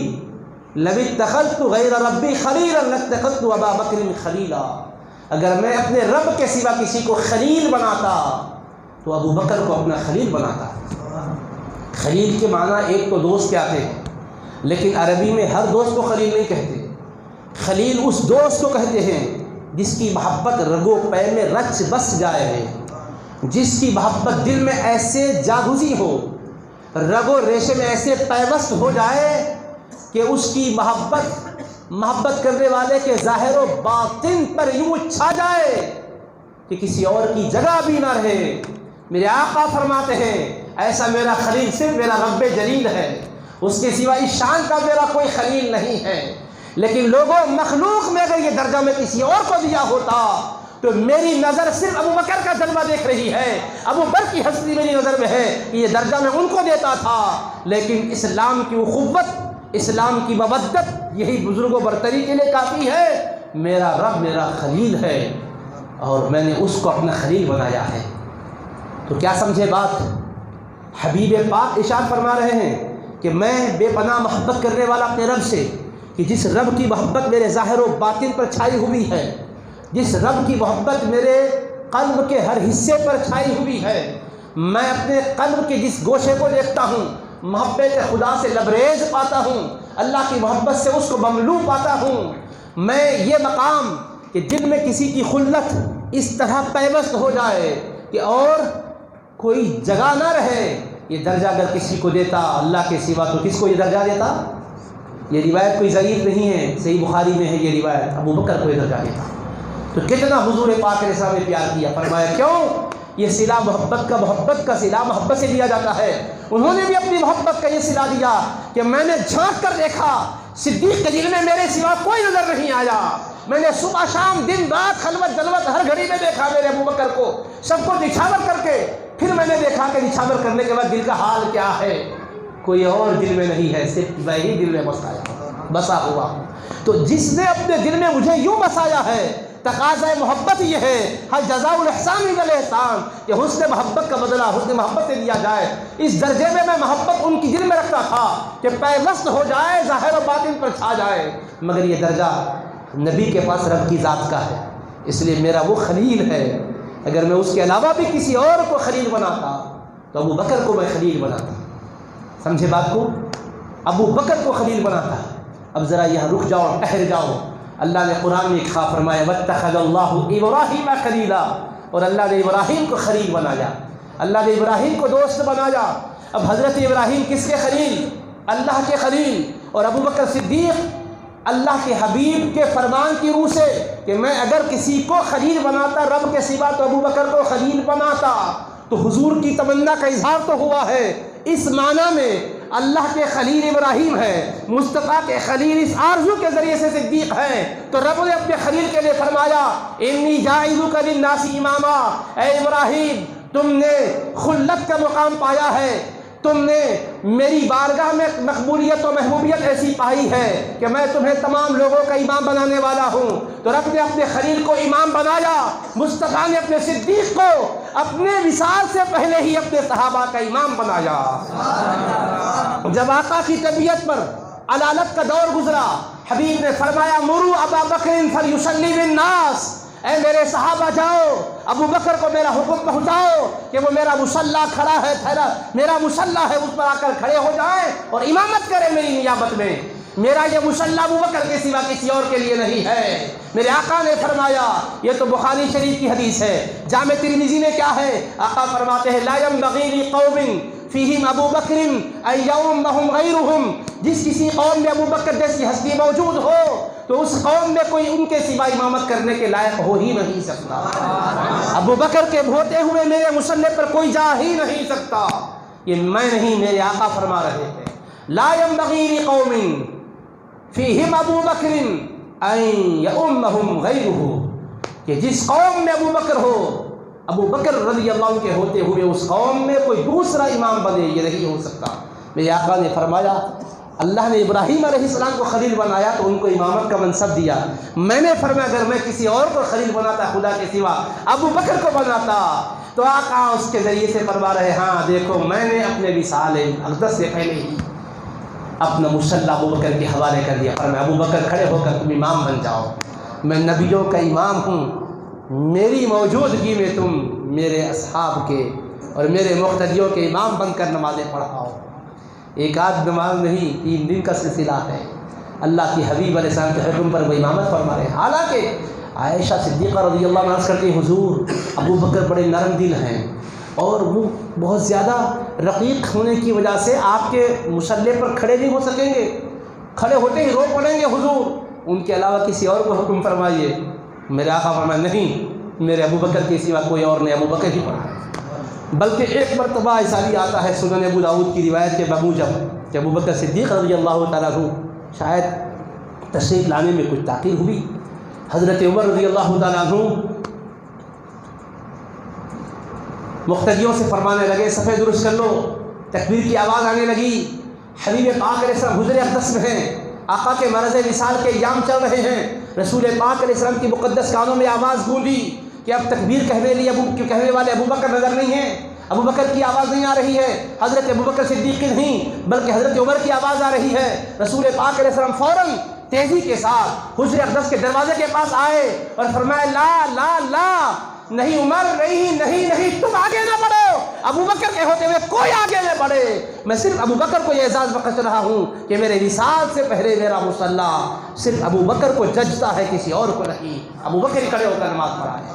لو اتخذت غیر ربی خلیلا لاتخذت ابا بکر خلیلا۔ اگر میں اپنے رب کے سوا کسی کو خلیل بناتا تو ابو بکر کو اپنا خلیل بناتا۔ خلیل کے معنی ایک تو دوست کے آتے ہیں، لیکن عربی میں ہر دوست کو خلیل نہیں کہتے، خلیل اس دوست کو کہتے ہیں جس کی محبت رگو پے میں رچ بس جائے ہے، جس کی محبت دل میں ایسے جاگزی ہو، رگو ریشے میں ایسے پیوست ہو جائے کہ اس کی محبت کرنے والے کے ظاہر و باطن پر یوں چھا جائے کہ کسی اور کی جگہ بھی نہ رہے۔ میرے آقا فرماتے ہیں ایسا میرا خلیل صرف میرا رب جلیل ہے، اس کے سوا اس شان کا میرا کوئی خلیل نہیں ہے۔ لیکن لوگوں مخلوق میں اگر یہ درجہ میں کسی اور کو دیا ہوتا تو میری نظر صرف ابو بکر کا جلوہ دیکھ رہی ہے، ابو بکر کی ہستی میری نظر میں ہے کہ یہ درجہ میں ان کو دیتا تھا۔ لیکن اسلام کی اخوت، اسلام کی مودت یہی بزرگ و برتری کے لیے کافی ہے۔ میرا رب میرا خلیل ہے اور میں نے اس کو اپنا خلیل بنایا ہے۔ تو کیا سمجھے بات؟ حبیب پاک ارشاد فرما رہے ہیں کہ میں بے پناہ محبت کرنے والا اپنے رب سے، کہ جس رب کی محبت میرے ظاہر و باطن پر چھائی ہوئی ہے، جس رب کی محبت میرے قلب کے ہر حصے پر چھائی ہوئی ہے، میں اپنے قلب کے جس گوشے کو دیکھتا ہوں محبت خدا سے لبریز پاتا ہوں، اللہ کی محبت سے اس کو مملو پاتا ہوں۔ میں یہ مقام کہ دل میں کسی کی خلت اس طرح پیوست ہو جائے کہ اور کوئی جگہ نہ رہے، یہ درجہ اگر کسی کو دیتا اللہ کے سوا تو کس کو یہ درجہ دیتا؟ یہ روایت کوئی ضعیف نہیں ہے، صحیح بخاری میں ہے یہ روایت، ابو بکر کو یہ درجہ دیتا۔ تو کتنا حضور پاک علیہ السلام نے پیار کیا، فرمایا کیوں؟ یہ صلہ محبت کا صلہ محبت سے دیا جاتا ہے۔ انہوں نے بھی اپنی محبت کا یہ صلہ دیا کہ میں نے جھانک کر دیکھا صدیق کے دل میں میرے سوا کوئی نظر نہیں آیا، میں نے صبح شام دن رات خلوت جلوت ہر گھڑی میں دیکھا میرے ابو بکر کو، سب کو نچھاور کر کے، پھر میں نے دیکھا کہ نچھاور کرنے کے بعد دل کا حال کیا ہے، کوئی اور دل میں نہیں ہے، صرف میں ہی دل میں بسا ہوا۔ تو جس نے اپنے دل میں مجھے یوں بسایا ہے، تقاضۂ محبت یہ ہے، ہر جزاء الاحسان الا الاحسان، کہ حسن محبت کا بدلہ حسن محبت سے دیا جائے۔ اس درجے میں میں محبت ان کی دل میں رکھتا تھا کہ پیوست ہو جائے، ظاہر و باطن پر چھا جائے، مگر یہ درجہ نبی کے پاس رب کی ذات کا ہے، اس لیے میرا وہ خلیل ہے۔ اگر میں اس کے علاوہ بھی کسی اور کو خلیل بناتا تو ابو بکر کو میں خلیل بناتا۔ سمجھے بات کو؟ ابو بکر کو خلیل بناتا۔ اب ذرا یہاں رک جاؤ، ٹھہر جاؤ۔ اللہ نے قرآن میں کہا فرمایا واتخذ اللہ ابراہیم خلیلا، اور اللہ نے ابراہیم کو خلیل بنایا، اللہ نے ابراہیم کو دوست بنایا۔ اب حضرت ابراہیم کس کے خلیل؟ اللہ کے خلیل۔ اور ابو بکر صدیق اللہ کے حبیب کے فرمان کی روح سے کہ میں اگر کسی کو خلیل بناتا رب کے سوا تو ابو بکر کو خلیل بناتا۔ تو حضور کی تمنا کا اظہار تو ہوا ہے، اس معنی میں اللہ کے خلیل ابراہیم ہے، مصطفیٰ کے خلیل اس آرزو کے ذریعے سے صدیق ہے۔ تو رب نے اپنے خلیل کے لیے فرمایا انی جاعلک للناس اماما، اے ابراہیم تم نے خلت کا مقام پایا ہے، تم نے میری بارگاہ میں مقبولیت و محبوبیت ایسی پائی ہے کہ میں تمہیں تمام لوگوں کا امام بنانے والا ہوں۔ تو رب نے اپنے خلیل کو امام بنایا، مصطفیٰ نے اپنے صدیق کو اپنے وصال سے پہلے ہی اپنے صحابہ کا امام بنایا۔ جب آقا کی طبیعت پر علالت کا دور گزرا، حبیب نے فرمایا مروا ابا بکر فلیصلی بالناس، اے میرے صحابہ جاؤ ابو بکر کو میرا حکم پہنچاؤ کہ وہ میرا مصلی کھڑا ہے، میرا مصلی ہے اس پر آ کر کھڑے ہو جائیں اور امامت کرے میری نیابت میں۔ میرا یہ مصلی ابو بکر کے سوا کسی اور کے لیے نہیں ہے۔ میرے آقا نے فرمایا، یہ تو بخاری شریف کی حدیث ہے، جامع ترمذی میں کیا ہے؟ آقا فرماتے ہیں لا ينبغي لقوم فیہم ابو بکر ان یؤمہم غیرہم، جس کسی قوم میں ابو بکر جیسی ہستی موجود ہو تو اس قوم میں کوئی ان کے سوا امامت کرنے کے لائق ہو ہی نہیں سکتا۔ ابو بکر کے ہوتے ہوئے میرے مصلی پر کوئی جا ہی نہیں سکتا۔ یہ میں نہیں، میرے آقا فرما رہے ہیں لا ينبغي لقوم فیہم ابو بکر ان یؤمہم غیرہ، کہ جس قوم میں ابو بکر ہو، ابو بکر رضی اللہ عنہ کے ہوتے ہوئے اس قوم میں کوئی دوسرا امام بنے، یہ نہیں ہو سکتا۔ میرے آقا نے فرمایا اللہ نے ابراہیم علیہ السلام کو خلیل بنایا تو ان کو امامت کا منصب دیا۔ میں نے فرمایا اگر میں کسی اور کو خلیل بناتا خدا کے سوا ابو بکر کو بناتا، تو آقا اس کے ذریعے سے فرما رہے ہاں دیکھو میں نے اپنے وصال اقدس سے پہلے ہی اپنا مصلی ابو بکر کے حوالے کر دیا۔ فرمایا ابو بکر کھڑے ہو کر تم امام بن جاؤ، میں نبیوں کا امام ہوں، میری موجودگی میں تم میرے اصحاب کے اور میرے مقتدیوں کے امام بن کر نمازیں پڑھاؤ۔ ایک آدھ نماز نہیں، 3 دن کا سلسلہ ہے۔ اللہ کی حبیب علیہ السلام کے حکم پر وہ امامت فرما رہے ہیں۔ حالانکہ عائشہ صدیقہ رضی اللہ عنہ عرض کرتی ہیں حضور ابو بکر بڑے نرم دل ہیں اور وہ بہت زیادہ رقیق ہونے کی وجہ سے آپ کے مصلی پر کھڑے نہیں ہو سکیں گے، کھڑے ہوتے ہی رو پڑیں گے حضور، ان کے علاوہ کسی اور کو حکم فرمائیے۔ میرے آقا فرمایا نہیں، میرے ابو بکر کے سوا کوئی اور نہیں، ابو بکر ہی پڑھا۔ بلکہ ایک مرتبہ ایسا بھی آتا ہے سنن ابو داؤد کی روایت کے بموجب کہ ابو بکر صدیق رضی اللہ تعالیٰ عنہ شاید تشریف لانے میں کچھ تاخیر ہوئی، حضرت عمر رضی اللہ تعالیٰ عنہ مقتدیوں سے فرمانے لگے صفحے درست کر لو، تکبیر کی آواز آنے لگی، حبیب پاک علیہ السلام حجر اقدس میں ہیں، آقا کے مرض وصال کے ایام چل رہے ہیں، رسول پاک علیہ السلام کی مقدس کانوں میں آواز گونجی کہ اب تکبیر کہنے والے ابو بکر نظر نہیں ہیں، ابو بکر کی آواز نہیں آ رہی ہے، حضرت ابو بکر صدیق کی نہیں بلکہ حضرت عمر کی آواز آ رہی ہے۔ رسول پاک علیہ السلام فوراً تیزی کے ساتھ حجر اقدس کے دروازے کے پاس آئے اور فرمایا لا لا لا، نہیں عمر، نہیں تم آگے نہ بڑھو، ابو بکر کے ہوتے ہوئے کوئی آگے نہ بڑھے، میں صرف ابو بکر کو یہ اعزاز بخش رہا ہوں کہ میرے وصال سے پہلے میرا مصلی صرف ابو بکر کو ججتا ہے، کسی اور کو نہیں۔ ابو بکر ہی کھڑے ہو کر نماز پڑھائے۔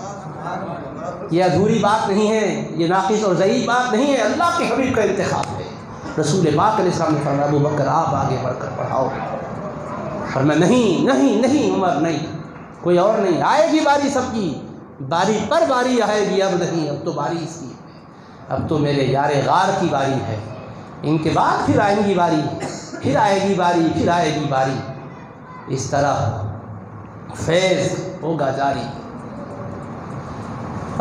یہ ادھوری بات نہیں ہے، یہ ناقص اور ضعیف بات نہیں ہے، اللہ کے حبیب کا انتخاب ہے۔ رسول پاک علیہ السلام نے فرمایا ابو بکر آپ آگے بڑھ کر پڑھاؤ، فرمایا نہیں عمر نہیں، کوئی اور نہیں، آئے گی باری سب کی، باری پر باری آئے گی، اب نہیں، اب تو باری اس کی ہے، اب تو میرے یار غار کی باری ہے، ان کے بعد پھر آئے گی باری، پھر آئے گی باری، پھر آئے گی باری، اس طرح فیض ہوگا جاری۔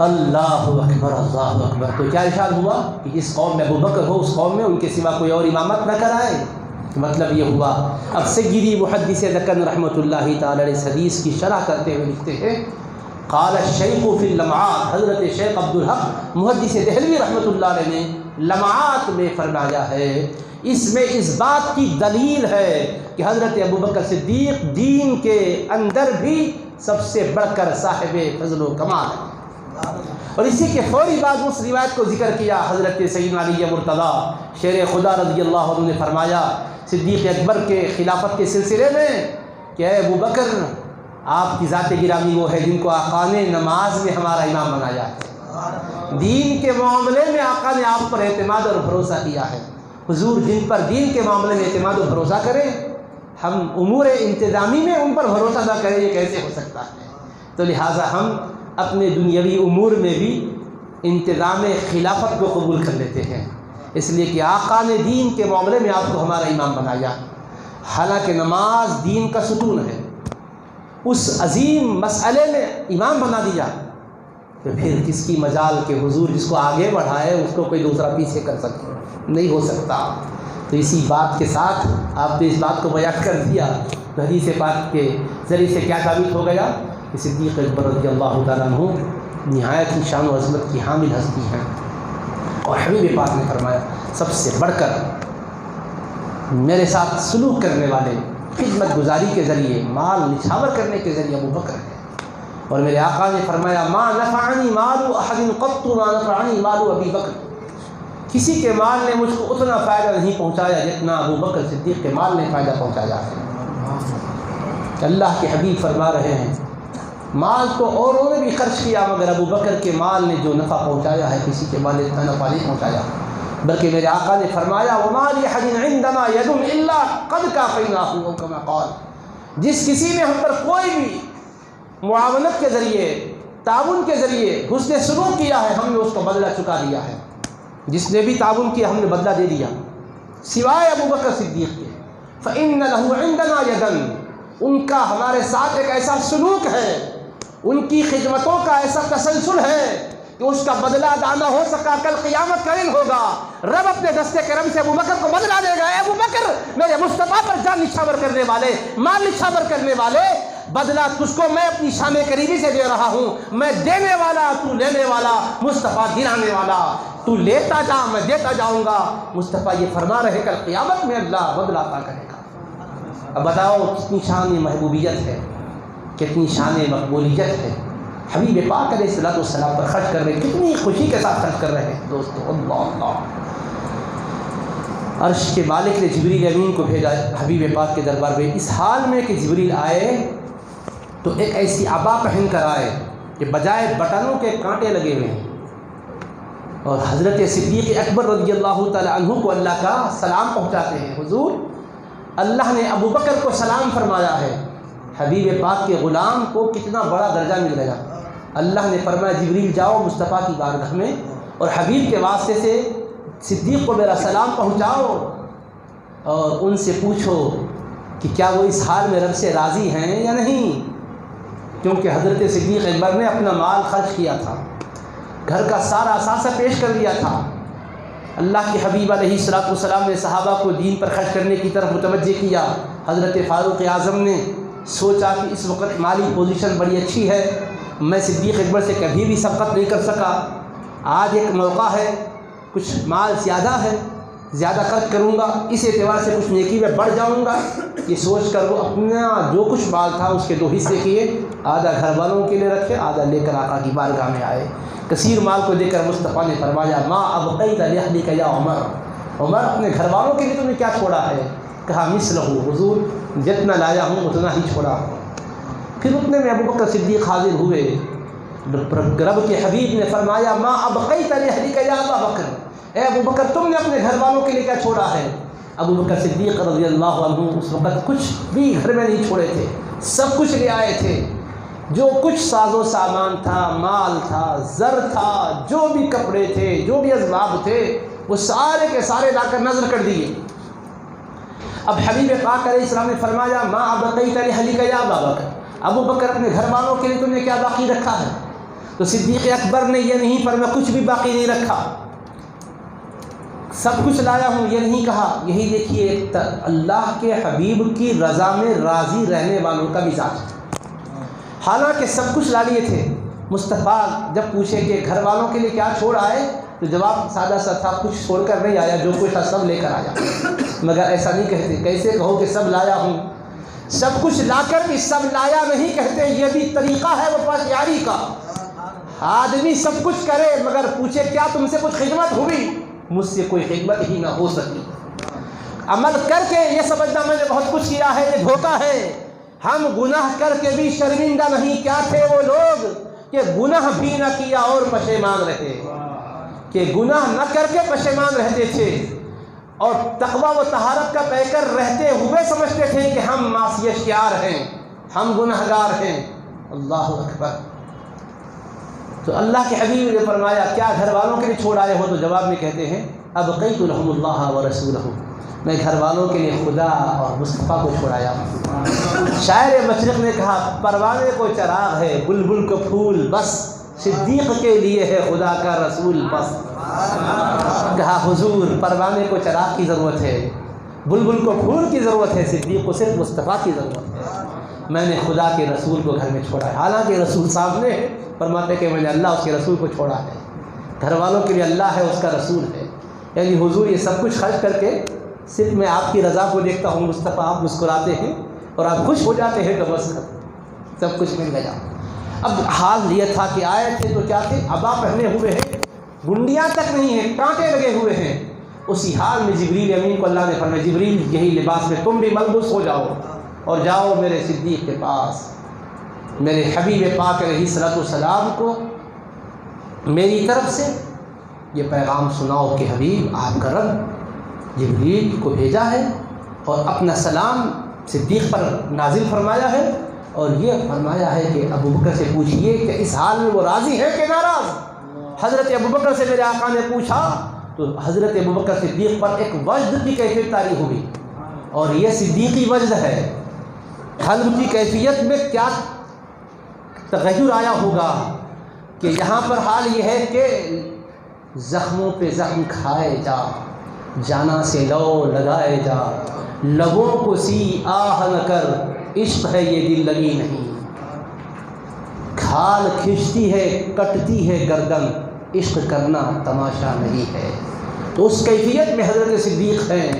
اللہ اکبر اللہ اکبر۔ تو کیا ارشاد ہوا کہ جس قوم میں ابو بکر ہو اس قوم میں ان کے سوا کوئی اور امامت نہ کرائے، مطلب یہ ہوا۔ اب سیدی محدث دکن رحمۃ اللہ تعالی علیہ اس حدیث کی شرح کرتے ہوئے لکھتے ہیں قال الشیخ فی اللمعات، حضرت شیخ عبدالحق محدث دہلوی رحمۃ اللہ علیہ نے لمعات میں فرمایا ہے اس میں اس بات کی دلیل ہے کہ حضرت ابوبکر صدیق دین کے اندر بھی سب سے بڑھ کر صاحب فضل و کمال ہے۔ اور اسی کے فوری بعد اس روایت کو ذکر کیا حضرت سیدنا علی مرتضیٰ شیر خدا رضی اللہ عنہ نے فرمایا صدیق اکبر کے خلافت کے سلسلے میں کہ اے ابوبکر آپ کی ذات گرامی وہ ہے جن کو آقا نے نماز میں ہمارا امام بنایا ہے، دین کے معاملے میں آقا نے آپ پر اعتماد اور بھروسہ کیا ہے۔ حضور جن پر دین کے معاملے میں اعتماد و بھروسہ کریں، ہم امور انتظامی میں ان پر بھروسہ نہ کریں، یہ کیسے ہو سکتا ہے؟ تو لہٰذا ہم اپنے دنیاوی امور میں بھی انتظام خلافت کو قبول کر لیتے ہیں، اس لیے کہ آقا نے دین کے معاملے میں آپ کو ہمارا امام بنایا۔ حالانکہ نماز دین کا ستون ہے، اس عظیم مسئلے میں امام بنا دیا تو پھر کس کی مجال کے حضور جس کو آگے بڑھائے اس کو کوئی دوسرا پیچھے کر سکے؟ نہیں ہو سکتا۔ تو اسی بات کے ساتھ آپ نے اس بات کو بیان کر دیا تو حدیث پاک کے ذریعے سے کیا ثابت ہو گیا کہ صدیق اکبر رضی اللہ تعالیٰ عنہ نہایت کی شان و عظمت کی حامل ہستی ہیں، اور حبیب پاک نے فرمایا سب سے بڑھ کر میرے ساتھ سلوک کرنے والے خدمت گزاری کے ذریعے مال نچھاور کرنے کے ذریعے ابوبکر ہے۔ اور میرے آقا نے فرمایا ما نفعنی مال احد قط ما نفعنی مال ابی بکر، کسی کے مال نے مجھ کو اتنا فائدہ نہیں پہنچایا جتنا ابوبکر صدیق کے مال نے فائدہ پہنچایا ہے۔ اللہ کے حبیب فرما رہے ہیں مال تو اوروں نے بھی خرچ کیا مگر ابوبکر کے مال نے جو نفع پہنچایا ہے کسی کے مال نے اتنا نفع نہیں پہنچایا، بلکہ میرے آقا نے فرمایا وما لأحد عندنا ید الا قد کافیناہ او کما قال، جس کسی نے ہم پر کوئی بھی معاونت کے ذریعے تعاون کے ذریعے حسن سلوک کیا ہے ہم نے اس کو بدلہ چکا دیا ہے، جس نے بھی تعاون کیا ہم نے بدلہ دے دیا، سوائے ابوبکر صدیق کے فإن له عندنا یدا، ان کا ہمارے ساتھ ایک ایسا سلوک ہے، ان کی خدمتوں کا ایسا تسلسل ہے کہ اس کا بدلہ ادا نہ ہو سکا، کل قیامت کا دن ہوگا، رب اپنے دستے کرم سے ابوبکر کو بدلہ دے گا، اے ابوبکر میرے مصطفیٰ پر جان نچھاور کرنے والے، مال نچھاور کرنے والے، بدلہ تجھ کو میں اپنی شام قریبی سے دے رہا ہوں، میں دینے والا تو لینے والا، مصطفیٰ دلانے والا، تو لیتا جا میں دیتا جاؤں گا۔ مصطفیٰ یہ فرما رہے کل قیامت میں اللہ بدلہ عطا کرے گا۔ اب بتاؤ کتنی شان محبوبیت ہے، کتنی شان مقبولیت ہے، حبیب پاک علیہ الصلوۃ والسلام پر خرچ کر رہے ہیں، کتنی خوشی کے ساتھ خرچ کر رہے ہیں دوستو۔ اللہ اللہ، عرش کے مالک نے جبریل امین کو بھیجا حبیب پاک کے دربار میں، اس حال میں کہ جبریل آئے تو ایک ایسی عبا پہن کر آئے کہ بجائے بٹنوں کے کانٹے لگے ہوئے ہیں، اور حضرت صدیق اکبر رضی اللہ تعالی عنہ کو اللہ کا سلام پہنچاتے ہیں۔ حضور اللہ نے ابوبکر کو سلام فرمایا ہے، حبیب پاک کے غلام کو کتنا بڑا درجہ مل گیا۔ اللہ نے فرمایا جبریل جاؤ مصطفیٰ کی بارگاہ میں اور حبیب کے واسطے سے صدیق کو میرا سلام پہنچاؤ، اور ان سے پوچھو کہ کیا وہ اس حال میں رب سے راضی ہیں یا نہیں، کیونکہ حضرت صدیق اکبر نے اپنا مال خرچ کیا تھا، گھر کا سارا اثاثہ پیش کر دیا تھا۔ اللہ کے حبیب علیہ الصلوۃ والسلام نے صحابہ کو دین پر خرچ کرنے کی طرف متوجہ کیا۔ حضرت فاروق اعظم نے سوچا کہ اس وقت مالی پوزیشن بڑی اچھی ہے، میں صدیق اکبر سے کبھی بھی سبقت نہیں کر سکا، آج ایک موقع ہے، کچھ مال زیادہ ہے، زیادہ خرچ کروں گا، اس اعتبار سے کچھ نیکی میں بڑھ جاؤں گا۔ یہ سوچ کر وہ اپنا جو کچھ مال تھا اس کے دو حصے کیے، آدھا گھر والوں کے لیے رکھے، آدھا لے کر آقا کی بارگاہ میں آئے۔ کثیر مال کو دے کر مصطفیٰ نے فرمایا ما ابقیت لأہلک یا عمر، عمر اپنے گھر والوں کے لیے تم نے کیا چھوڑا ہے؟ کہا مثلہ، حضور جتنا لایا ہوں اتنا ہی چھوڑا ہوں۔ پھر اتنے میں ابوبکر صدیق حاضر ہوئے، رب کے حبیب نے فرمایا ما ابقیت لأہلک یا ابا بکر، اے ابوبکر تم نے اپنے گھر والوں کے لیے کیا چھوڑا ہے؟ ابوبکر صدیق رضی اللہ عنہ اس وقت کچھ بھی گھر میں نہیں چھوڑے تھے، سب کچھ لے آئے تھے، جو کچھ ساز و سامان تھا، مال تھا، زر تھا، جو بھی کپڑے تھے، جو بھی اسباب تھے، وہ سارے کے سارے لا کر نظر کر دیے۔ اب حبیب پاک علیہ السلام نے فرمایا ما ابقیت لأہلک یا ابا بکر، ابو بکر اپنے گھر والوں کے لیے تم نے کیا باقی رکھا ہے؟ تو صدیق اکبر نے یہ نہیں فرمایا کچھ بھی باقی نہیں رکھا، سب کچھ لایا ہوں، یہ نہیں کہا۔ یہی دیکھیے اللہ کے حبیب کی رضا میں راضی رہنے والوں کا مزاج، حالانکہ سب کچھ لا لیے تھے۔ مصطفیٰ جب پوچھے کہ گھر والوں کے لیے کیا چھوڑ آئے، تو جواب سادہ سا تھا، کچھ چھوڑ کر نہیں آیا، جو کچھ تھا سب لے کر آیا۔ مگر ایسا نہیں کہتے، کیسے کہو کہ سب لایا ہوں؟ سب کچھ لا کر بھی سب لایا نہیں کہتے، یہ بھی طریقہ ہے وفاداری کا۔ آدمی سب کچھ کرے مگر پوچھے کیا تم سے کچھ خدمت ہوئی؟ مجھ سے کوئی خدمت ہی نہ ہو سکی۔ عمل کر کے یہ سمجھنا میں نے بہت کچھ کیا ہے، یہ دھوکہ ہے۔ ہم گناہ کر کے بھی شرمندہ نہیں، کیا تھے وہ لوگ کہ گناہ بھی نہ کیا اور پشیمان رہے، کہ گناہ نہ کر کے پشیمان رہتے تھے، اور تقوی و طہارت کا پیکر رہتے ہوئے سمجھتے تھے کہ ہم معصیت شیار ہیں، ہم گناہگار ہیں۔ اللہ اکبر۔ تو اللہ کے حبیب نے فرمایا کیا گھر والوں کے لیے چھوڑ آئے ہو؟ تو جواب میں کہتے ہیں ابقیت لهم اللہ ورسولہ، میں گھر والوں کے لیے خدا اور مصطفیٰ کو چھوڑایا ہوں۔ شاعر مشرق نے کہا پروانے کو چراغ ہے، بلبل کو پھول بس، صدیق کے لیے ہے خدا کا رسول بس۔ کہا حضور پروانے کو چراغ کی ضرورت ہے، بلبل کو پھول کی ضرورت ہے، صدیق کو صرف مصطفیٰ کی ضرورت ہے۔ میں نے خدا کے رسول کو گھر میں چھوڑا ہے، حالانکہ رسول سامنے ہے، فرماتے کہ میں نے اللہ اس کے رسول کو چھوڑا ہے۔ گھر والوں کے لیے اللہ ہے، اس کا رسول ہے، یعنی حضور یہ سب کچھ خرچ کر کے صرف میں آپ کی رضا کو دیکھتا ہوں، مصطفیٰ آپ مسکراتے ہیں اور آپ خوش ہو جاتے ہیں، تو بس سب کچھ مل گیا۔ اب حال یہ تھا کہ آئے تھے تو کیا تھے، عبا پہنے ہوئے ہیں، گنڈیاں تک نہیں ہیں، کانٹے لگے ہوئے ہیں۔ اسی حال میں جبریل امین کو اللہ نے فرمایا جبریل یہی لباس میں تم بھی ملبوس ہو جاؤ اور جاؤ میرے صدیق کے پاس، میرے حبیب پاک علیہ الصلوۃ والسلام کو میری طرف سے یہ پیغام سناؤ کہ حبیب آپ کا رب جبریل کو بھیجا ہے اور اپنا سلام صدیق پر نازل فرمایا ہے، اور یہ فرمایا ہے کہ ابو بکر سے پوچھئے کہ اس حال میں وہ راضی ہے کہ ناراض۔ حضرت ابو بکر سے میرے آقا نے پوچھا تو حضرت ابو بکر صدیق پر ایک وجد کی کیفیت طاری ہوئی، اور یہ صدیقی وجد ہے۔ قلب کی کیفیت میں کیا تغیر آیا ہوگا کہ یہاں پر حال یہ ہے کہ زخموں پہ زخم کھائے جا، جانا سے لو لگائے جا، لبوں کو سی آہ نہ کر، عشق ہے یہ دل لگی نہیں، کھال کھنچتی ہے کٹتی ہے گردن، عشق کرنا تماشا نہیں ہے۔ تو اس کیفیت میں حضرت صدیق ہیں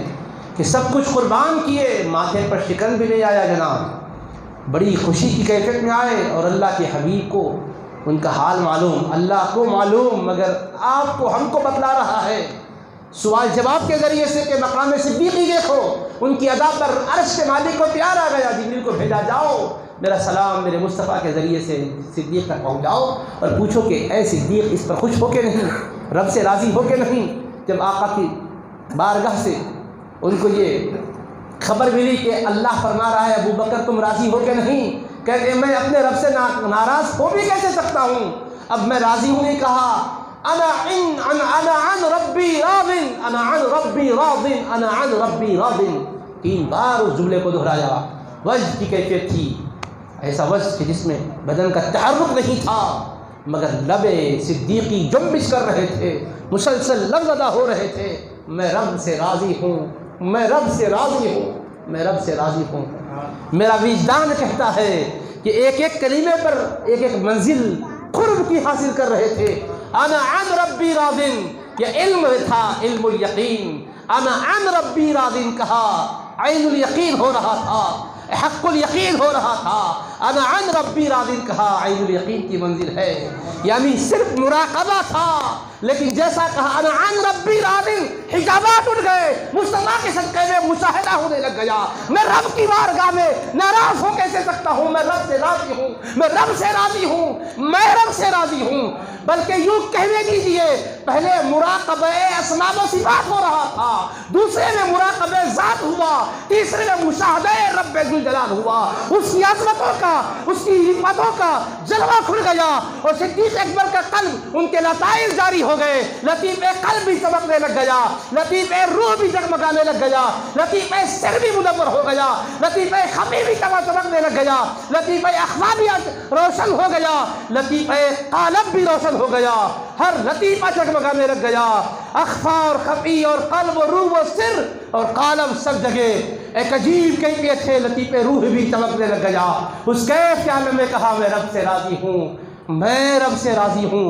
کہ سب کچھ قربان کیے، ماتھے پر شکن بھی نہیں آیا جناب، بڑی خوشی کی کیفیت میں آئے، اور اللہ کے حبیب کو ان کا حال معلوم، اللہ کو معلوم، مگر آپ کو ہم کو بتلا رہا ہے سوال جواب کے ذریعے سے کہ مقام صدیقی دیکھو، ان کی ادا پر عرش کے مالک کو پیار آ گیا، جبریل کو بھیجا جاؤ میرا سلام میرے مصطفیٰ کے ذریعے سے صدیق تک پہنچاؤ اور پوچھو کہ اے صدیق اس پر خوش ہو کے نہیں، رب سے راضی ہو کے نہیں۔ جب آقا کی بارگاہ سے ان کو یہ خبر ملی کہ اللہ فرما رہا ہے ابو بکر تم راضی ہو کے نہیں، کہتے میں اپنے رب سے ناراض ہو بھی کیسے سکتا ہوں، اب میں راضی ہوں، نہیں کہا انا عن ربی راض، انا عن ربی راض، انا عن ربی راض، 3 بار اس جملے کو دہرایا۔ وجد کی کیفیت تھی ایسا وجد کہ جس میں بدن کا تحرک نہیں تھا، مگر لب صدیقی جنبش کر رہے تھے، مسلسل لفظ ادا ہو رہے تھے، میں رب سے راضی ہوں، میں رب سے راضی ہوں، میں رب سے راضی ہوں۔ میرا وجدان کہتا ہے کہ ایک ایک کلمے پر ایک ایک منزل قرب کی حاصل کر رہے تھے۔ انا عن ربی راض، یہ علم تھا، علم الیقین، انا عن ربی راض کہا، عین الیقین ہو رہا تھا، حق الیقین ہو رہا تھا، انا عن ربی راض کہا، عین الیقین کی منزل ہے، یعنی صرف مراقبہ تھا، لیکن جیسا کہا انا عن ربی راض، حجابات اٹھ گئے، مصطفیٰ کے صدقے میں مشاہدہ ہونے لگ گیا، میں رب کی بارگاہ میں ناراض ہو کیسے سکتا ہوں، میں رب سے راضی ہوں، میں رب سے راضی ہوں، میں رب سے راضی ہوں۔ بلکہ یوں کہنے دیجئے پہلے مراقبہ اسماء و صفات ہو رہا تھا، دوسرے میں مراقبہ ذات ہوا، تیسرے میں مشاہدہ رب ذوالجلال ہوا، اس کی عظمتوں کا، اس کی حکمتوں کا جلوہ کھل گیا، اور صدیق اکبر کا قلب ان کے لطائف جاری ہو گئے، لطیف قلب بھی چمکنے لگ گیا، لطیف روح بھی جگمگانے لگ گیا، لطیف سر بھی منور ہو گیا، لطیف خفی بھی چمکنے لگ گیا، لطیف اخفا بھی روشن ہو گیا، لطیف قالب بھی روشن ہو گیا، ہر لطیفہ جگمگانے لگ گیا، اخفا اور خفی اور قلب و روح و سر اور قالب سب جگہ ایک عجیب کیفیت ہے، لطیف روح بھی چمکنے لگ گیا۔ اس کیف کے عالم میں کہا میں رب سے راضی ہوں، میں رب سے راضی ہوں۔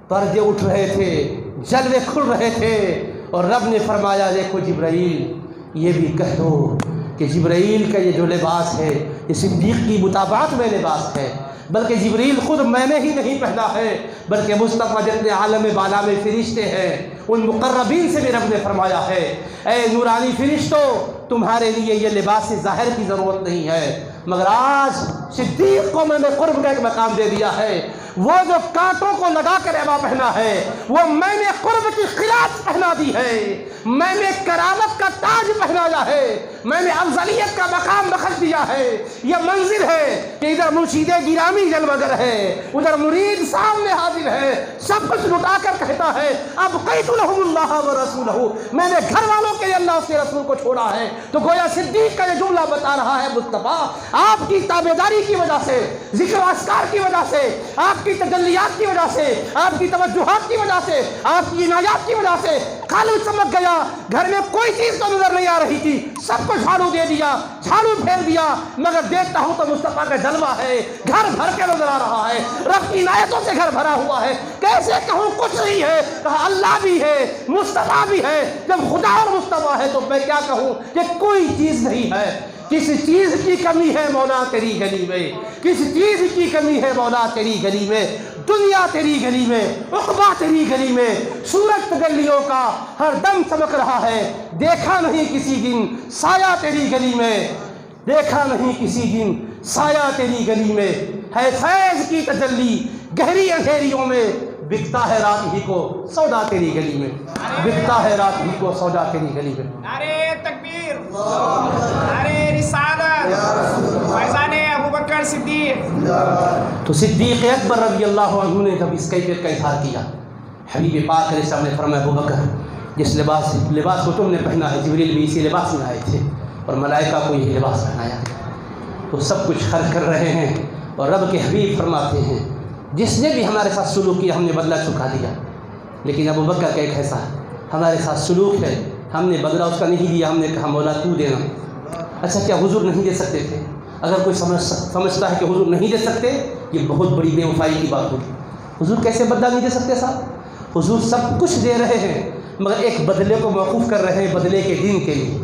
پردے اٹھ رہے تھے، جلوے کھل رہے تھے، اور رب نے فرمایا دیکھو جبرائیل یہ بھی کہہ دو کہ جبرائیل کا یہ جو لباس ہے یہ صدیق کی مطابقت میں لباس ہے، بلکہ جبرائیل خود میں نے ہی نہیں پہنا ہے بلکہ مصطفیٰ جتنے عالم بالا میں فرشتے ہیں ان مقربین سے بھی رب نے فرمایا ہے اے نورانی فرشتوں تمہارے لیے یہ لباس ظاہر کی ضرورت نہیں ہے، مگر آج صدیق کو میں نے قرب کا ایک مقام دے دیا ہے، وہ جو کانٹوں کو لگا کر عبا پہنا ہے وہ میں نے قرب کی خلاف پہنا دی ہے، میں نے کرامت کا تاج پہنایا ہے، میں نے افضلیت کا مقام بخش دیا ہے۔ یہ منزل ہے کہ ادھر مرشید گرامی جلوگر ہے، ادھر مرید سامنے حاضر ہے، سب کچھ لٹا کر کہتا ہے اب قیت لہم اللہ و رسولہ، میں نے گھر والوں کے لیے اللہ اس کے رسول کو چھوڑا ہے۔ تو گویا صدیق کا یہ جملہ بتا رہا ہے مصطفیٰ آپ کی تابعداری کی وجہ سے، ذکر و اذکار کی وجہ سے، آپ کی تجلیات کی وجہ سے، آپ کی توجہات کی وجہ سے، آپ کی عنایات کی وجہ سے قلب چمک گیا، گھر میں کوئی چیز تو نظر نہیں آ رہی تھی، سب کو جھاڑو دے دیا، جھاڑو پھیر دیا، مگر دیکھتا ہوں تو مصطفیٰ کا جلوہ ہے، گھر بھر کے نظر آ رہا ہے، رب کی عنایتوں سے گھر بھرا ہوا ہے۔ کیسے کہوں کچھ نہیں ہے، کہا اللہ بھی ہے مصطفیٰ بھی ہے، جب خدا اور مصطفیٰ ہے تو میں کیا کہوں کہ کوئی چیز نہیں ہے۔ کس چیز کی کمی ہے مولا تیری گلی میں، کس چیز کی کمی ہے مولا تیری گلی میں، دنیا تیری گلی میں، عقبہ تیری گلی میں، سورج تجلیوں کا ہر دم چمک رہا ہے، دیکھا نہیں کسی دن سایہ تیری گلی میں، دیکھا نہیں کسی دن سایہ تیری گلی میں، ہے فیض کی تجلی گہری اندھیریوں میں، بکتا ہے رات ہی کو سودا تیری گلی میں، بکتا ہے رات ہی کو سودا تیری گلی میں۔ نعرے تکبیر، نعرے رسالت، فیضان ابوبکر صدیق۔ تو صدیق اکبر رضی اللہ عنہ نے جب اس کیفیت کا اظہار کیا، حبیب پاک علیہ السلام نے فرمایا ابوبکر جس لباس کو تم نے پہنا ہے جبریل بھی اسی لباس میں آئے تھے اور ملائکہ کو یہی لباس پہنایا، تو سب کچھ خرچ کر رہے ہیں، اور رب کے حبیب فرماتے ہیں جس نے بھی ہمارے ساتھ سلوک کیا ہم نے بدلہ چکا دیا، لیکن ابوبکر کا ایک ایسا ہمارے ساتھ سلوک ہے ہم نے بدلہ اس کا نہیں دیا، ہم نے کہا مولا تو دینا۔ اچھا کیا حضور نہیں دے سکتے تھے؟ اگر کوئی سمجھتا ہے کہ حضور نہیں دے سکتے یہ بہت بڑی بے وفائی کی بات ہوگی۔ حضور کیسے بدلہ نہیں دے سکتے صاحب؟ حضور سب کچھ دے رہے ہیں مگر ایک بدلے کو موقوف کر رہے ہیں بدلے کے دن کے لیے،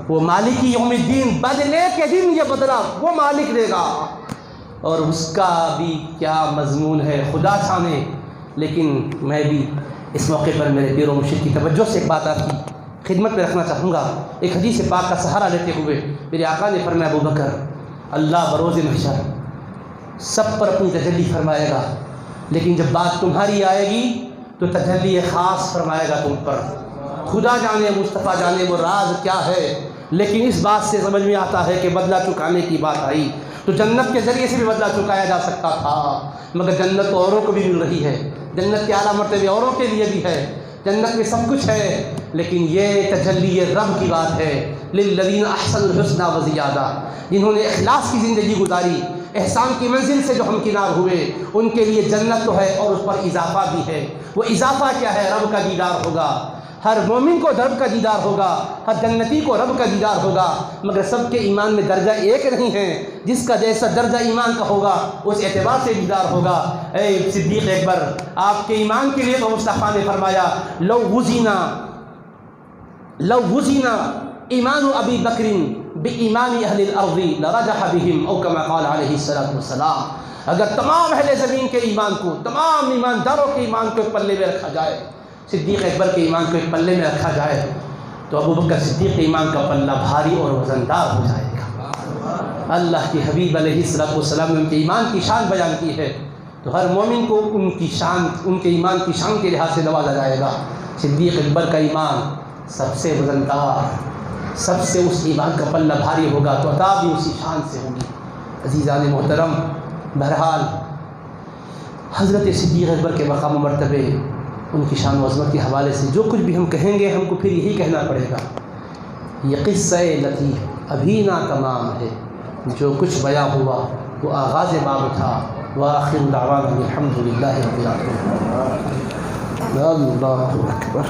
وہ مالک یوم الدین، بدلے کے دن یہ بدلہ وہ مالک دے گا، اور اس کا بھی کیا مضمون ہے خدا جانے۔ لیکن میں بھی اس موقع پر میرے پیر و مرشد کی توجہ سے ایک بات آپ کی خدمت میں رکھنا چاہوں گا۔ ایک حدیث پاک کا سہارا لیتے ہوئے میرے آقا نے فرمایا ابوبکر اللہ بروز محشر سب پر اپنی تجلی فرمائے گا، لیکن جب بات تمہاری آئے گی تو تجلی خاص فرمائے گا تم پر۔ خدا جانے مصطفیٰ جانے وہ راز کیا ہے، لیکن اس بات سے سمجھ میں آتا ہے کہ بدلہ چکانے کی بات آئی تو جنت کے ذریعے سے بھی بدلہ چکایا جا سکتا تھا، مگر جنت تو اوروں کو بھی مل رہی ہے، جنت کے اعلیٰ مرتبے اوروں کے لیے بھی ہے، جنت میں سب کچھ ہے، لیکن یہ تجلی رب کی بات ہے۔ للذین احسنوا الحسنی وزیادہ، جنہوں نے اخلاص کی زندگی گزاری، احسان کی منزل سے جو ہمکنار ہوئے ان کے لیے جنت تو ہے اور اس پر اضافہ بھی ہے۔ وہ اضافہ کیا ہے؟ رب کا دیدار ہوگا، ہر مومن کو رب کا دیدار ہوگا، ہر جنتی کو رب کا دیدار ہوگا، مگر سب کے ایمان میں درجہ ایک نہیں ہے، جس کا جیسا درجہ ایمان کا ہوگا اس اعتبار سے دیدار ہوگا۔ اے صدیق اکبر آپ کے ایمان کے لیے تو مصطفیٰ نے فرمایا لو وزینا ایمان ابی بکر بایمان اہل الارض لرجح بہم او کما قال علیہ الصلوۃ والسلام، اگر تمام اہل زمین کے ایمان کو، تمام ایمانداروں کے ایمان کو ایک پلے میں رکھا جائے، صدیق اکبر کے ایمان کو ایک پلے میں رکھا جائے تو ابوبکر صدیق کے ایمان کا پلہ بھاری اور وزندار ہو جائے گا۔ اللہ کے حبیب علیہ الصلوۃ والسلام نے ان کے ایمان کی شان بیان کی ہے تو ہر مومن کو ان کی شان، ان کے ایمان کی شان کے لحاظ سے نوازا جائے گا۔ صدیق اکبر کا ایمان سب سے وزندار، سب سے اس ایمان کا پلہ بھاری ہوگا تو عطا بھی اسی شان سے ہوگی۔ عزیزان محترم، بہرحال حضرت صدیق اکبر کے مقام و مرتبے، ان کی شان و عظمت کے حوالے سے جو کچھ بھی ہم کہیں گے ہم کو پھر یہی کہنا پڑے گا یہ قصہ لطیف ابھی نہ تمام ہے، جو کچھ بیان ہوا وہ آغاز باب تھا۔ وآخر دعوانا الحمد للہ رب العالمین۔ اللہ اکبر۔